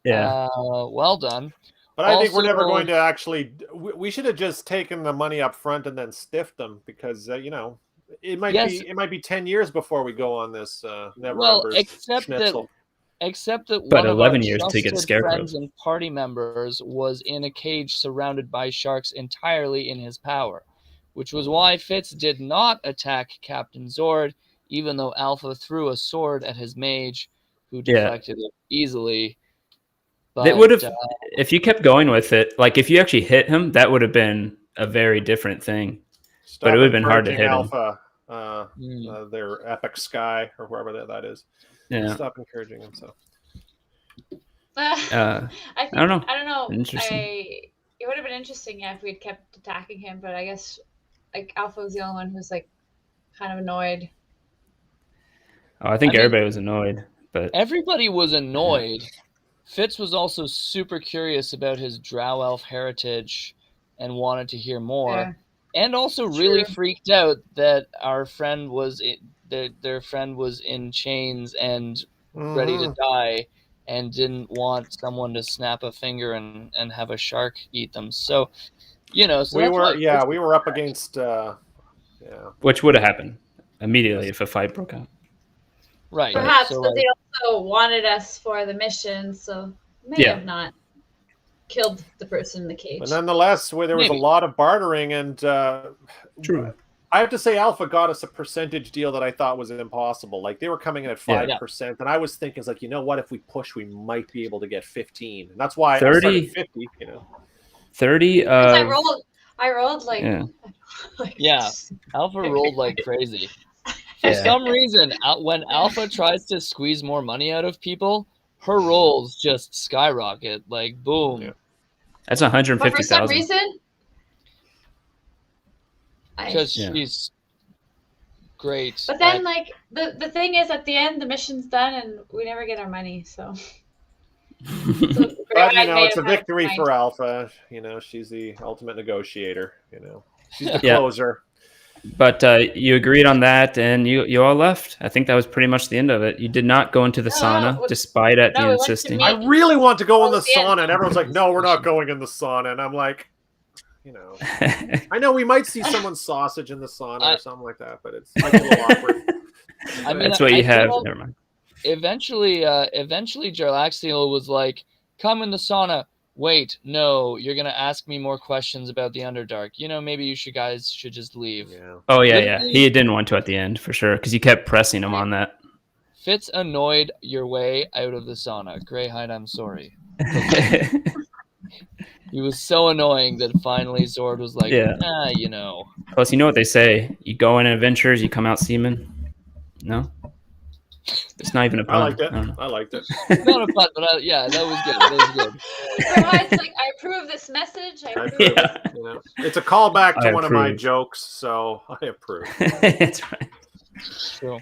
Yeah. Well done. But I think we're never going to actually. We should have just taken the money up front and then stiffed them because it might be 10 years before we go on this. Except that but one 11 of our years to get trusted friends and party members was in a cage surrounded by sharks entirely in his power, which was why Fitz did not attack Captain Zord, even though Alpha threw a sword at his mage, who deflected it easily. But, it would have, if you kept going with it, like if you actually hit him, that would have been a very different thing. But it would have been hard to hit Alpha, their epic sky or whoever that is. Yeah. Stop encouraging him. So I don't know. It would have been interesting if we'd kept attacking him, but I guess like Alpha was the only one who's like kind of annoyed. I think everybody was annoyed, but everybody was annoyed. Fitz was also super curious about his Drow Elf heritage and wanted to hear more, and also really freaked out that our friend was their friend was in chains and ready to die, and didn't want someone to snap a finger and have a shark eat them. So, we were up against which would have happened immediately if a fight broke out. Right. Perhaps, but they also wanted us for the mission, so may have not killed the person in the cage. But nonetheless, there was a lot of bartering, and true. I have to say, Alpha got us a percentage deal that I thought was impossible. Like they were coming in at 5%, and I was thinking, like, you know what? If we push, we might be able to get 15, and that's why 30, I started 50. 30. I rolled like Alpha rolled like crazy. For some reason, when Alpha tries to squeeze more money out of people, her rolls just skyrocket. Like, boom. Yeah. That's 150,000. But for some reason, because she's great. But then, like, the thing is, at the end, the mission's done, and we never get our money, so. So But Greyhide may it's a have had victory mind. for Alpha. She's the ultimate negotiator. She's the Yeah. closer. But you agreed on that, and you all left. I think that was pretty much the end of it. You did not go into the sauna, despite at no, the we went to insisting. meet- I really want to go in the Towards the end. sauna, and everyone's like, "No, we're not going in the sauna." And I'm like, I know we might see someone's sausage in the sauna or something like that, but it's like a little awkward. I mean, That's what you have. feel- Never mind. Eventually, Jarlaxle was like, "Come in the sauna." Wait, no, you're gonna ask me more questions about the Underdark. Maybe you guys should just leave. Yeah. Oh yeah. Literally- He didn't want to at the end for sure because you kept pressing him on that. Fitz annoyed your way out of the sauna. Greyhide, I'm sorry. He was so annoying that finally Zord was like, Yeah. Plus, you know what they say: you go in adventures, you come out seaman. No, it's not even a pun. I liked it. don't know. I liked it. Not a putt, but that was good. That was good. Greyhide's like, I approve this message. I I approve approve. Yeah. It's a callback to I one of my approve. jokes, so I approve. That's right. True.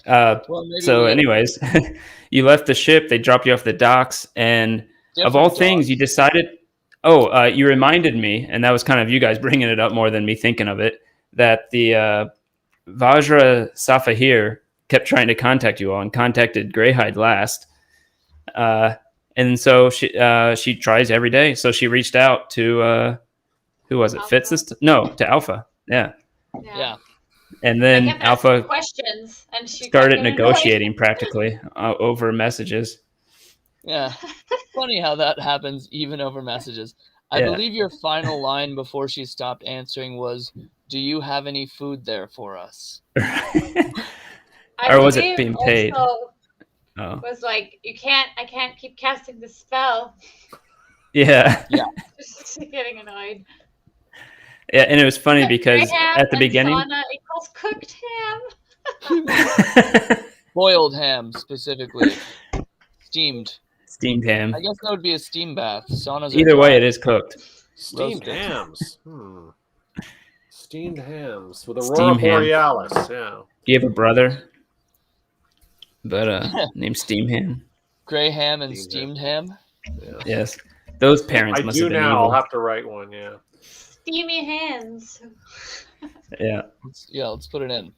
Well, maybe So, we- anyways, you left the ship. They dropped you off the docks, and of all different things, dogs. you decided. Oh, you reminded me, and that was kind of you guys bringing it up more than me thinking of it. That the Vajra Safahir kept trying to contact you all, and contacted Greyhide last. And so she tries every day. So she reached out to who was it? Alpha. Fitz this? No, to Alpha. Yeah, Yeah. and I then kept asking Alpha questions, and she started kept getting negotiating practically over messages. Yeah. Funny how that happens even over messages. I Yeah. believe your final line before she stopped answering was, "Do you have any food there for us?" I Or was it believe being paid? Also Oh, was like, I can't keep casting the spell. yeah, Just getting annoyed. yeah. And it was funny because Grey ham at the and beginning, sauna equals cooked ham. Boiled ham, specifically. Steamed. steamed ham. I guess that would be a steam bath. Saunas are Either way, dry. it is cooked. Steamed Roasted. hams. Steamed hams with Aurora Steamed ham. Borealis. Yeah. Do you have a brother? But named Steam Ham. Grey ham and Steamed steamed ham. Yeah. Yes, those parents I must do have been now. evil. I'll have to write one. Yeah. Steamy hands. Yeah, Let's put it in.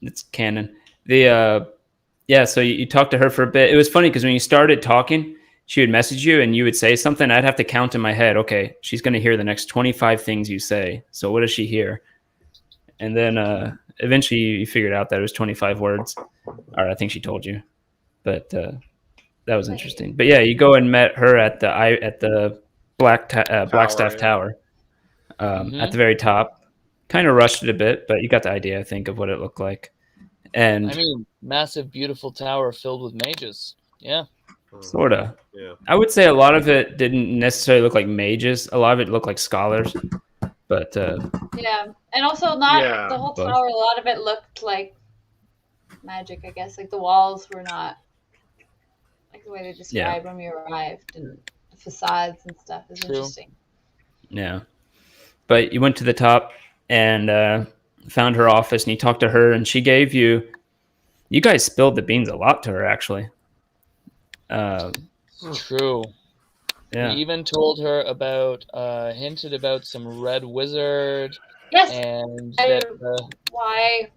it's canon. So you talked to her for a bit. It was funny because when you started talking, she would message you and you would say something. I'd have to count in my head. Okay, she's going to hear the next 25 things you say. So what does she hear? And then eventually you figured out that it was 25 words. Or I think she told you. But that was interesting. But yeah, you go and met her at the Blackstaff yeah. Tower at the very top. Kind of rushed it a bit, but you got the idea, I think, of what it looked like. And I mean, massive, beautiful tower filled with mages. Yeah. sorta. Yeah. I would say a lot of it didn't necessarily look like mages. A lot of it looked like scholars. But Yeah, and also not Yeah, the whole but- tower. A lot of it looked like magic, I guess. Like the walls were not like the way they described when we arrived, and the facades and stuff is True. interesting. yeah. But you went to the top and found her office and you talked to her and she gave you guys spilled the beans a lot to her, actually. True. Yeah. We even told her about, hinted about some red wizard, Yes, and I- that why?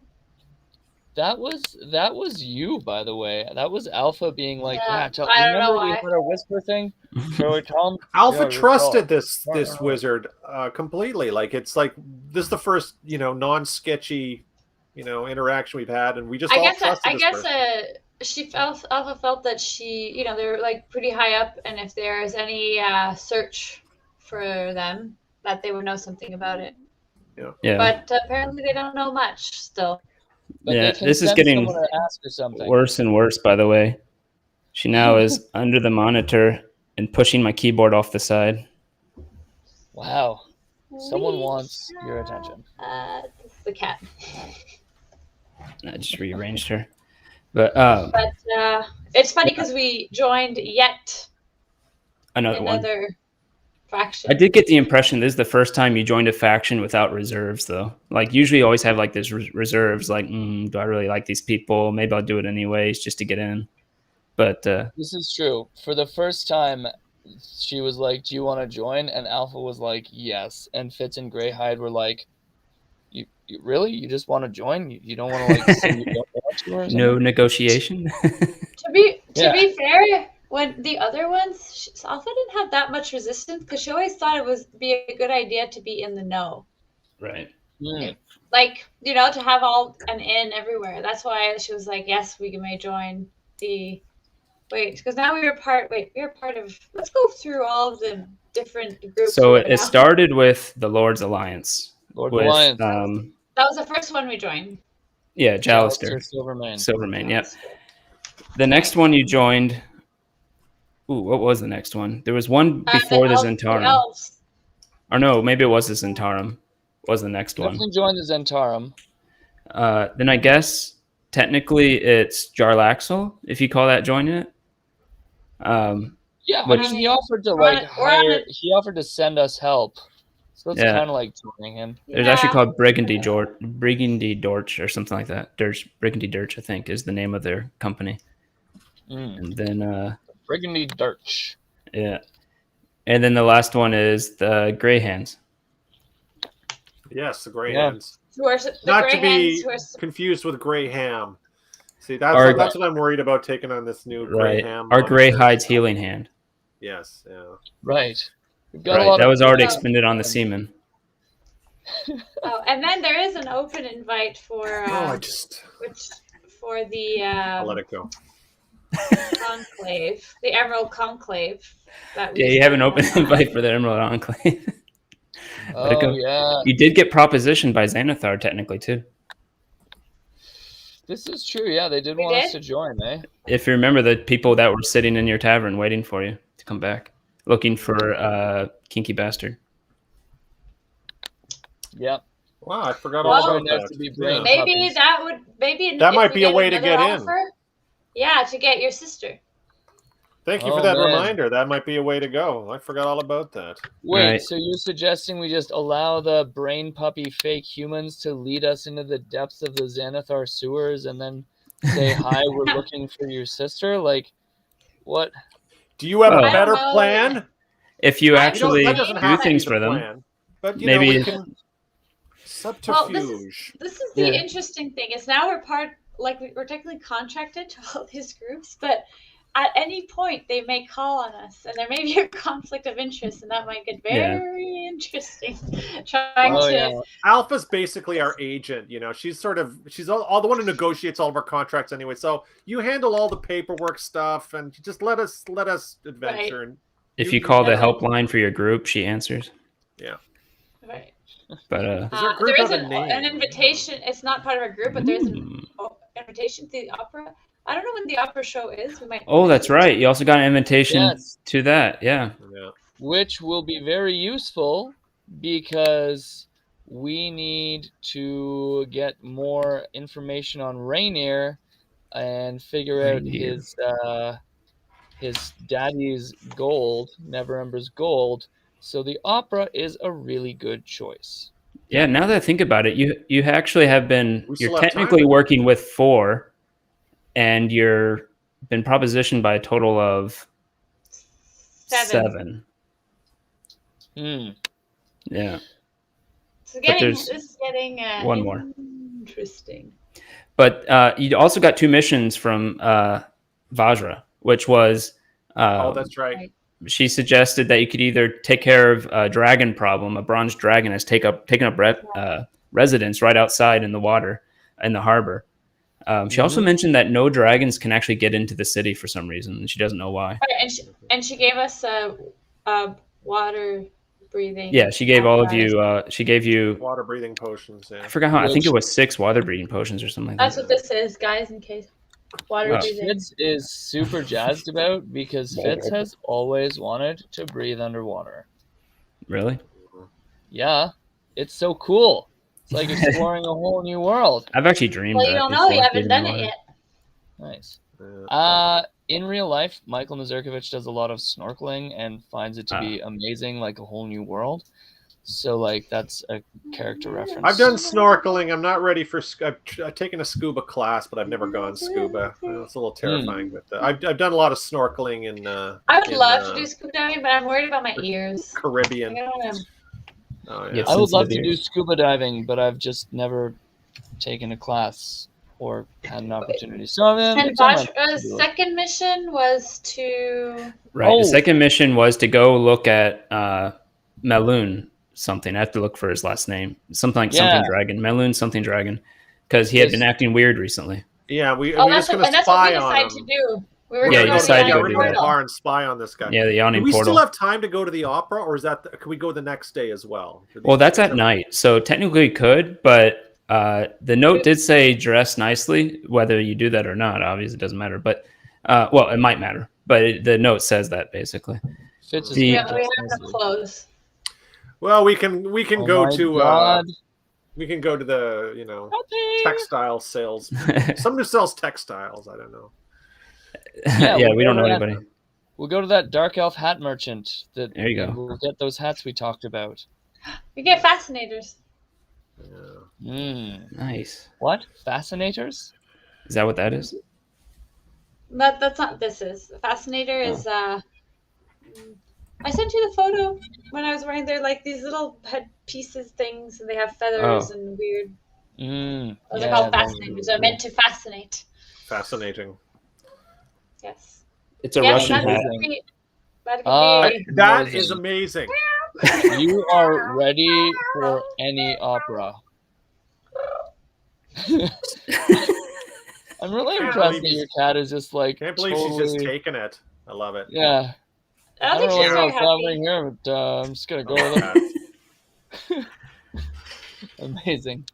that was you, by the way. That was Alpha being like, Yeah, yeah. I don't know Remember we why. had our whisper thing? Shall we tell him? Alpha Yeah, trusted this Yeah. wizard completely. Like it's like this is the first non-sketchy interaction we've had, and we just I all guess trusted I this guess person. Alpha felt that she, they're like pretty high up, and if there's any search for them, that they would know something about it. Yeah. But apparently they don't know much still. But Yeah, they can this is send getting someone to ask her something. Worse and worse, by the way. She now is under the monitor and pushing my keyboard off the side. Wow. Someone We wants your shall- attention. This is the cat. I just rearranged her. But But it's funny because we joined yet another one. another faction. I did get the impression this is the first time you joined a faction without reserves, though. Like, usually you always have, like, this reserves, like, do I really like these people? Maybe I'll do it anyways just to get in. But This is true. For the first time, she was like, "Do you want to join?" And Alpha was like, "Yes." And Fitz and Greyhide were like, "You really? You just want to join? You don't want to like say you don't want to or something?" no negotiation. To be Yeah. fair, when the other ones, Alpha didn't have that much resistance because she always thought it was be a good idea to be in the know. Right. Like, to have all an in everywhere. That's why she was like, yes, we may join the because now we were part of, let's go through all of the different groups. So we are it now. started with the Lord's Alliance. Lord with, Alliance. That was the first one we joined. Yeah, Jallister. Silvermane. Yep. The next one you joined. Ooh, what was the next one? There was one before the Zentarum. Elves. Or no, maybe it was the Zentarum. Was the next one. Definitely joined the Zentarum. Then I guess technically it's Jarlaxle, if you call that joining it. Yeah, which, I mean, he offered to he offered to send us help. So it's kind of like joining him. There's actually called Brigandy Dorch or something like that. Brigandy Dirch, I think, is the name of their company. And then Brigandy Dirch. Yeah. And then the last one is the Grey Hands. Yes, the Grey Hands. Not Not to be confused with Grey Ham. See, that's what I'm worried about taking on this new Grey Ham. Our Grey Hides Healing Hand. Yes, yeah. Right. That was already expended on the seaman. Oh, and then there is an open invite for the I'll let it go. Conclave, the Emerald Conclave. You have an open invite for the Emerald Enclave. Yeah. You did get propositioned by Xanathar, technically, too. This is true, yeah. They did want us to join, eh? If you remember the people that were sitting in your tavern waiting for you to come back, looking for Kinky Bastard. Yep. Wow, I forgot all about that. Maybe that might be a way to get in. Yeah, to get your sister. Thank you for that reminder. That might be a way to go. I forgot all about that. Wait, so you're suggesting we just allow the brain puppy fake humans to lead us into the depths of the Xanathar sewers and then say, hi, we're looking for your sister? Like, what? Do you have a better plan? If you actually do things for them. Plan, but, maybe we can subterfuge. This is the interesting thing. Is now we're technically contracted to all these groups, but at any point they may call on us, and there may be a conflict of interest, and that might get very interesting. Alpha's basically our agent. She's all the one who negotiates all of our contracts anyway. So you handle all the paperwork stuff, and just let us adventure. Right. And if you call the helpline for your group, she answers. Yeah. Right. But there is an invitation. It's not part of our group, but there's an invitation to the opera. I don't know when the opera show is. That's right. You also got an invitation to that. Yeah. Which will be very useful because we need to get more information on Rainier and figure out his daddy's gold, Neverember's gold. So the opera is a really good choice. Yeah, now that I think about it, you actually have been you're technically working with 4, and you're been propositioned by a total of 7. Yeah. This is getting one more. Interesting. But you also got 2 missions from Vajra, which was that's right. She suggested that you could either take care of a dragon problem. A bronze dragon has taken up residence right outside in the water in the harbor. She also mentioned that no dragons can actually get into the city for some reason, and she doesn't know why. And she gave us water breathing. Yeah, she gave all of you. She gave you water breathing potions. Yeah. I forgot how. I think it was 6 water breathing potions or something like that. That's what this is, guys. In case water breathing. Fitz is super jazzed about because Fitz has always wanted to breathe underwater. Really? Yeah, it's so cool. It's like exploring a whole new world. I've actually dreamed. Well, you don't know. You haven't done it yet. Nice. In real life, Michael Nazirkovich does a lot of snorkeling and finds it to be amazing, like a whole new world. So like that's a character reference. I've done snorkeling. I'm not ready for. I've taken a scuba class, but I've never gone scuba. It's a little terrifying. But I've done a lot of snorkeling in. I would love to do scuba diving, but I'm worried about my ears. Caribbean. Oh, yeah. I would love to do scuba diving, but I've just never taken a class or had an opportunity. So and Vajra's second mission was to. Right. The second mission was to go look at Melun something. I have to look for his last name. Something dragon. Melun something dragon, because he had been acting weird recently. Yeah, we were just going to spy on him. To do. We were you decided to go to the bar and spy on this guy. Yeah, the yawning portal. Do we still have time to go to the opera, or is that? Can we go the next day as well? Well, that's at night, so technically we could, but the note did say dress nicely. Whether you do that or not, obviously it doesn't matter. But well, it might matter. But the note says that basically. We have no clothes. Well, we can go to we can go to the textile sales. Someone who sells textiles. I don't know. Yeah, we don't know anybody. We'll go to that dark elf hat merchant. There you go. We'll get those hats we talked about. We get fascinators. Yeah. Nice. What? Fascinators? Is that what that is? That's not. This is fascinator. Is I sent you the photo when I was wearing. They're like these little head pieces things, and they have feathers and weird. Those are called fascinators. They're meant to fascinate. Fascinating. Yes. It's a Russian hat. That is amazing. You are ready for any opera. I'm really impressed that your cat is just like. Can't believe she's just taking it. I love it. Yeah. I don't think she's very happy here, but I'm just gonna go with it. Amazing.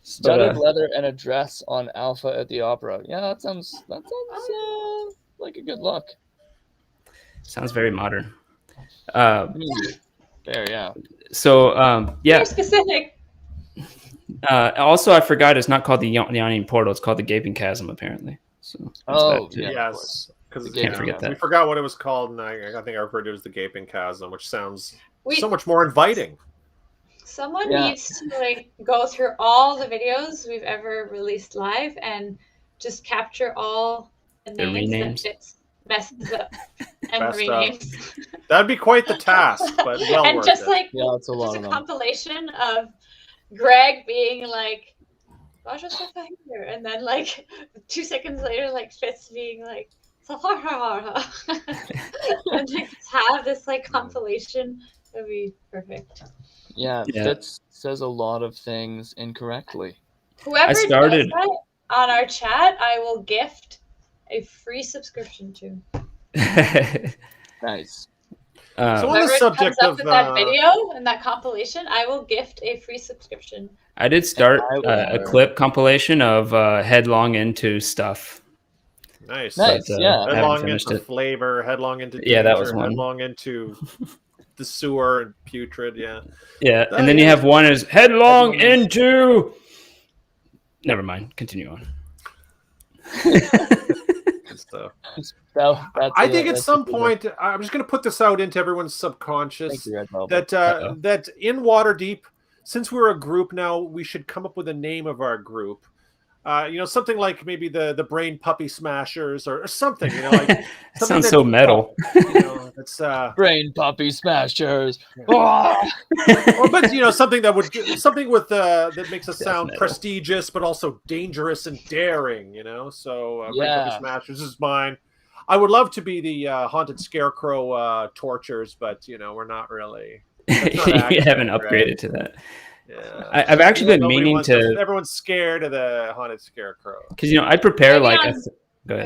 Studded leather and a dress on Alpha at the opera. Yeah, that sounds like a good look. Sounds very modern. There, yeah. So yeah. Very specific. Also, I forgot it's not called the Yawning Portal. It's called the Gaping Chasm, apparently. So yes, because can't forget that. We forgot what it was called, and I think I referred to it as the Gaping Chasm, which sounds so much more inviting. Someone needs to go through all the videos we've ever released live and just capture all the names that messes up and renames. That'd be quite the task, but well and worth just it. It's a lot just a compilation of Greg being like, Raja's here, and then 2 seconds later, Fitz being like, and just have this compilation. That'd be perfect. Yeah, Fitz says a lot of things incorrectly. Whoever does that on our chat, I will gift a free subscription to. Nice. So on the subject of that video and that compilation, I will gift a free subscription. I did start a clip compilation of headlong into stuff. Nice. But, headlong into flavor, headlong into danger, that was one. Headlong into the sewer and putrid, Yeah, and then you have one is headlong into. Never mind. Continue on. Good stuff. I think at some point, I'm just going to put this out into everyone's subconscious that in Waterdeep, since we're a group now, we should come up with a name of our group. Something like maybe the Brain Puppy Smashers or something. That sounds so metal. It's Brain Puppy Smashers. but something with that makes us sound prestigious, but also dangerous and daring. So Brain Puppy Smashers is mine. I would love to be the Haunted Scarecrow Tortures, but we're not really. You haven't upgraded to that. Yeah, I've actually been meaning to. Everyone's scared of the Haunted Scarecrow because I prepare go ahead.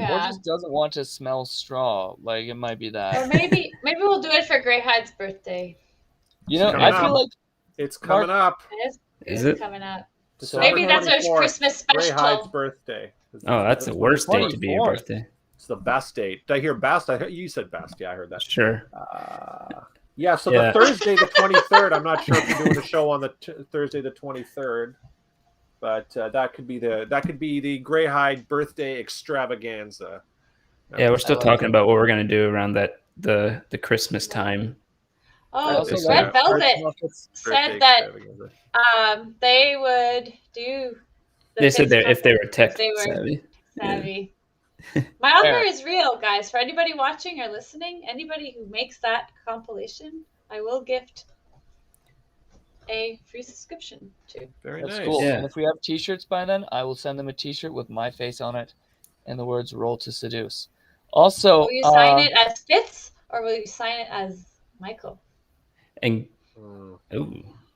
Or just doesn't want to smell straw. It might be that. Or maybe we'll do it for Greyhide's birthday. I feel like it's coming up. Is it coming up? So maybe that's our Christmas special. Greyhide's birthday. Oh, that's the worst date to be your birthday. It's the best date. Did I hear best? You said best. Yeah, I heard that. Sure. So the Thursday, the 23rd. I'm not sure if you're doing a show on the Thursday, the 23rd, but that could be the Greyhide birthday extravaganza. Yeah, we're still talking about what we're gonna do around the Christmas time. Oh, also It's like Red Velvet pockets. said that they would do. They said that if they were tech if they were savvy. savvy. My offer Fair. is real, guys. For anybody watching or listening, anybody who makes that compilation, I will gift a free subscription to. Very That's nice. cool. Yeah. And if we have T-shirts by then, I will send them a T-shirt with my face on it and the words "Roll to Seduce." Also, Will you sign it as Fitz or will you sign it as Michael? And Ooh.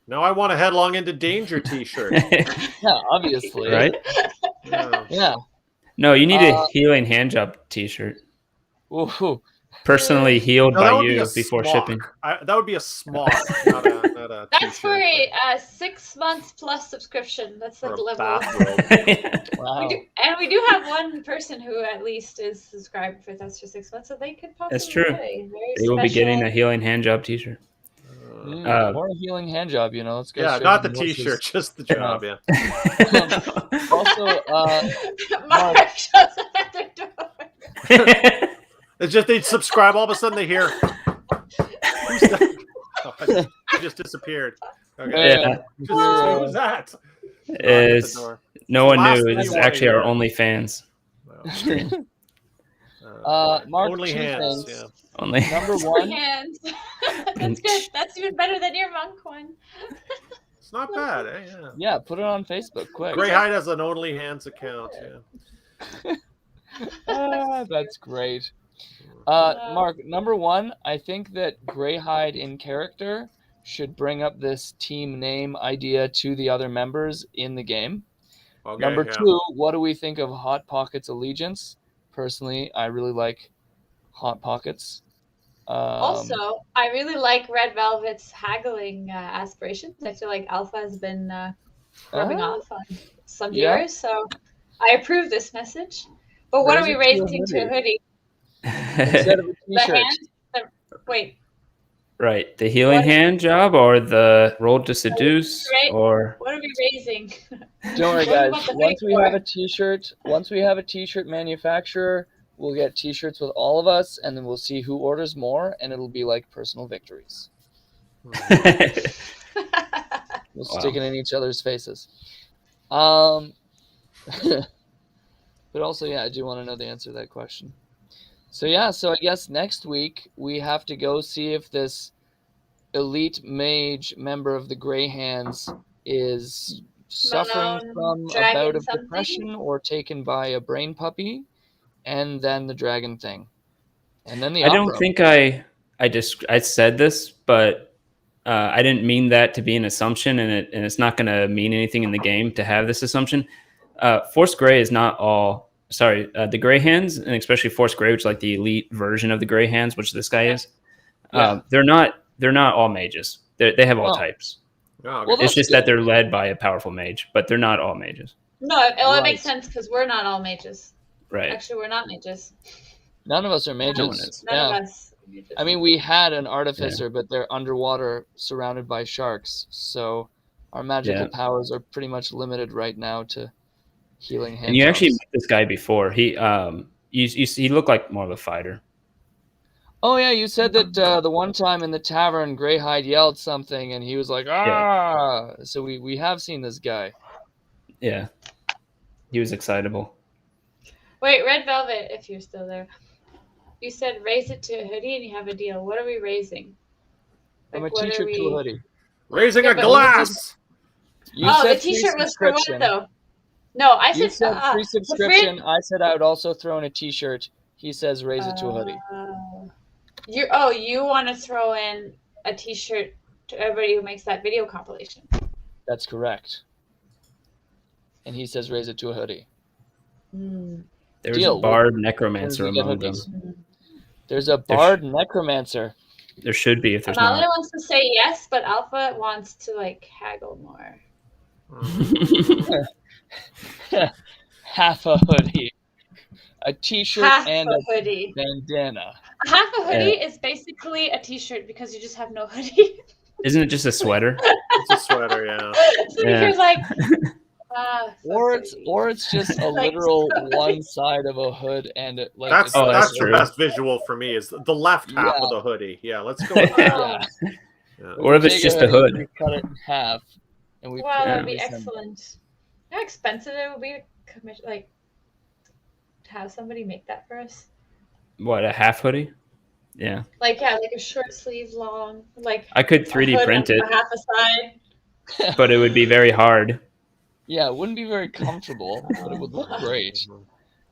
Now I want a Headlong into Danger T-shirt. yeah, obviously, right? Yeah. No, you need a healing hand job T-shirt. Ooh. Personally healed No, that by would be you a before smock. shipping. That would be a smock, not a That's for T-shirt. a 6 months plus subscription. That's like Or a level. bathrobe. Wow. We do have one person who at least is subscribed with us for 6 months, so they could possibly That's true. get a very They will be getting special- a healing hand job T-shirt. More healing hand job, Let's go. Yeah, straight not to the horses. T-shirt, just the job. Yeah. Also, Mark shows up at the door. It's just they subscribe. All of a sudden they hear. Who's that? Oh, I just disappeared. Okay. Yeah. Who was that? Is no one Last knew. thing This you is wanna actually our hear. OnlyFans. Mark, Only two hands. things. Yeah. Only. Number one, Hands. That's good. That's even better than your monk one. It's not bad. Eh? Yeah. yeah, put it on Facebook, quick. Grey Hide has an Only Hands account. Yeah. That's great. Mark, number one, I think that Greyhide in character should bring up this team name idea to the other members in the game. Okay, Number yeah. two, what do we think of Hot Pockets Allegiance? Personally, I really like Hot Pockets. Also, I really like Red Velvet's haggling aspirations. I feel like Alpha has been rubbing off on some viewers, so I approve this message. But what are we raising to a hoodie? Instead of a The t-shirt. hand? Wait. Right, the healing hand job or the roll to seduce or what are we raising? Don't worry, What guys. about the Once we hoodie have a t-shirt, manufacturer, we'll get t-shirts with all of us, and then we'll see who orders more, and it'll be like personal victories. We'll stick it in each other's faces. But also, yeah, I do want to know the answer to that question. So I guess next week we have to go see if this elite mage member of the Grey Hands is suffering from a bout of depression or taken by a brain puppy, and then the dragon thing, and then the opera. I don't think I said this, but I didn't mean that to be an assumption, and it's not going to mean anything in the game to have this assumption. Force Grey is not all. Sorry, the Grey Hands, and especially Force Grey, which is like the elite version of the Grey Hands, which this guy is. They're not all mages. They have all types. Oh, Well, it's just that they're led by a powerful mage, but they're not all mages. No, it makes sense because we're not all mages. Right. Actually, we're not mages. None of us are mages. No one is. None of us are mages. I mean, we had an artificer, but they're underwater, surrounded by sharks. So our magical powers are pretty much limited right now to healing hand. And you actually met this guy before. He he looked like more of a fighter. Oh yeah, you said that the one time in the tavern, Greyhide yelled something, and he was like, "Ah!" Yeah. So we have seen this guy. Yeah, he was excitable. Wait, Red Velvet, if you're still there, you said raise it to a hoodie, and you have a deal. What are we raising? From a t-shirt to a hoodie. Raising a glass. The t-shirt was for what though? No, I said free subscription. I said I would also throw in a t-shirt. He says raise it to a hoodie. You want to throw in a t-shirt to everybody who makes that video compilation. That's correct. And he says raise it to a hoodie. There's a bard necromancer among them. There's a bard necromancer. There should be if there's Amala not. wants to say yes, but Alpha wants to haggle more. Half a hoodie, a t-shirt, and a hoodie. Bandana. Half a hoodie is basically a t-shirt because you just have no hoodie. Isn't it just a sweater? It's a sweater, yeah. So you're like, or it's just a literal one side of a hood and that's true. The best visual for me is the left half of the hoodie. Yeah, let's go with that. Or if it's Take just a a hood. We cut it in half, and we. Wow, that would put be it in excellent. You know how expensive it would be to commission, like, to have somebody make that for us? What, a half hoodie? Yeah. Like, yeah, like a short sleeve long, like I could a 3D hood print on it, a half a side. but it would be very hard. Yeah, it wouldn't be very comfortable, but it would look great.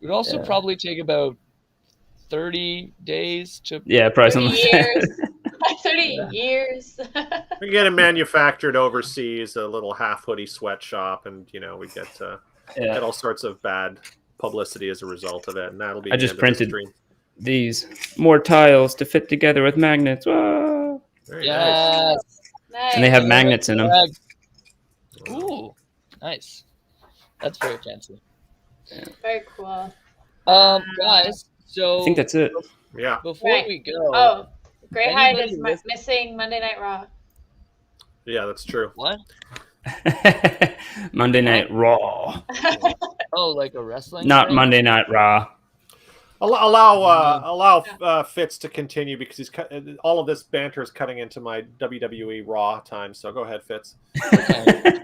It would also Yeah. probably take about 30 days to. Yeah, probably 30 something like that. years. 30 years. We get it manufactured overseas, a little half hoodie sweatshop, and we get all sorts of bad publicity as a result of it, and that'll be. I the just end of this printed stream. these more tiles to fit together with magnets. Whoa. Very nice. Yes. Nice. And they have magnets in them. Ooh, nice. That's very fancy. Very cool. Guys, so I think that's it. Yeah. before Right. we go, Oh, Grey Hyde Anybody is listen- missing Monday Night Raw. Yeah, that's true. what? Monday Night Raw. Oh, like a wrestling? Not thing? Monday Night Raw. Allow Fitz to continue because he's all of this banter is cutting into my WWE Raw time. So go ahead, Fitz. Okay.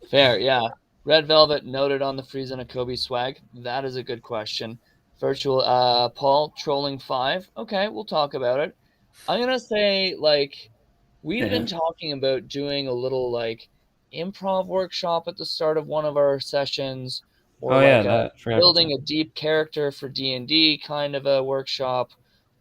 Fair, yeah. Red Velvet noted on the Frieza and Kobe swag. That is a good question. Virtual Paul trolling 5. Okay, we'll talk about it. I'm gonna say we've been talking about doing a little improv workshop at the start of one of our sessions, or building a deep character for D&D kind of a workshop,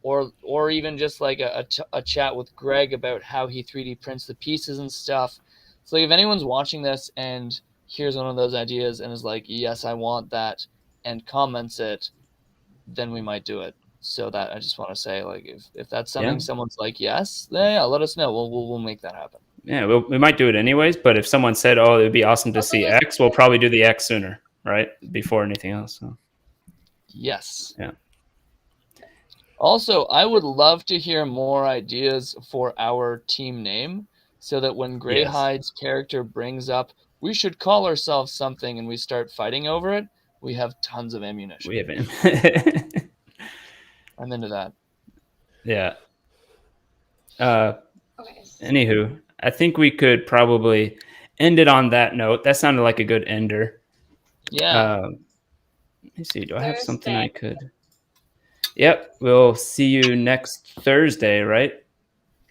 or even just a chat with Greg about how he 3D prints the pieces and stuff. So if anyone's watching this and here's one of those ideas and is like, yes, I want that, and comments it, then we might do it. So that I just want to say, if that's something someone's like, yes, then yeah, let us know. We'll make that happen. Yeah, we might do it anyways, but if someone said, oh, it would be awesome to see X, we'll probably do the X sooner, right? Before anything else. So. Yes. Yeah. Also, I would love to hear more ideas for our team name so that when Greyhide's character brings up, we should call ourselves something and we start fighting over it, we have tons of ammunition. We haven't. I'm into that. Yeah. Okay. Anywho, I think we could probably end it on that note. That sounded like a good ender. Yeah. Let me see. Do I have something I could? Yep. We'll see you next Thursday, right?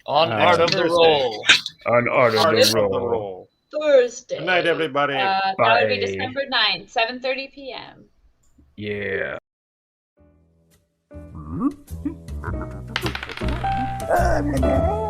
On Art of the Roll. On Art of the Roll. Roll. Thursday. Good night, everybody. That would be December 9th, 7:30 p.m. Yeah. Oh,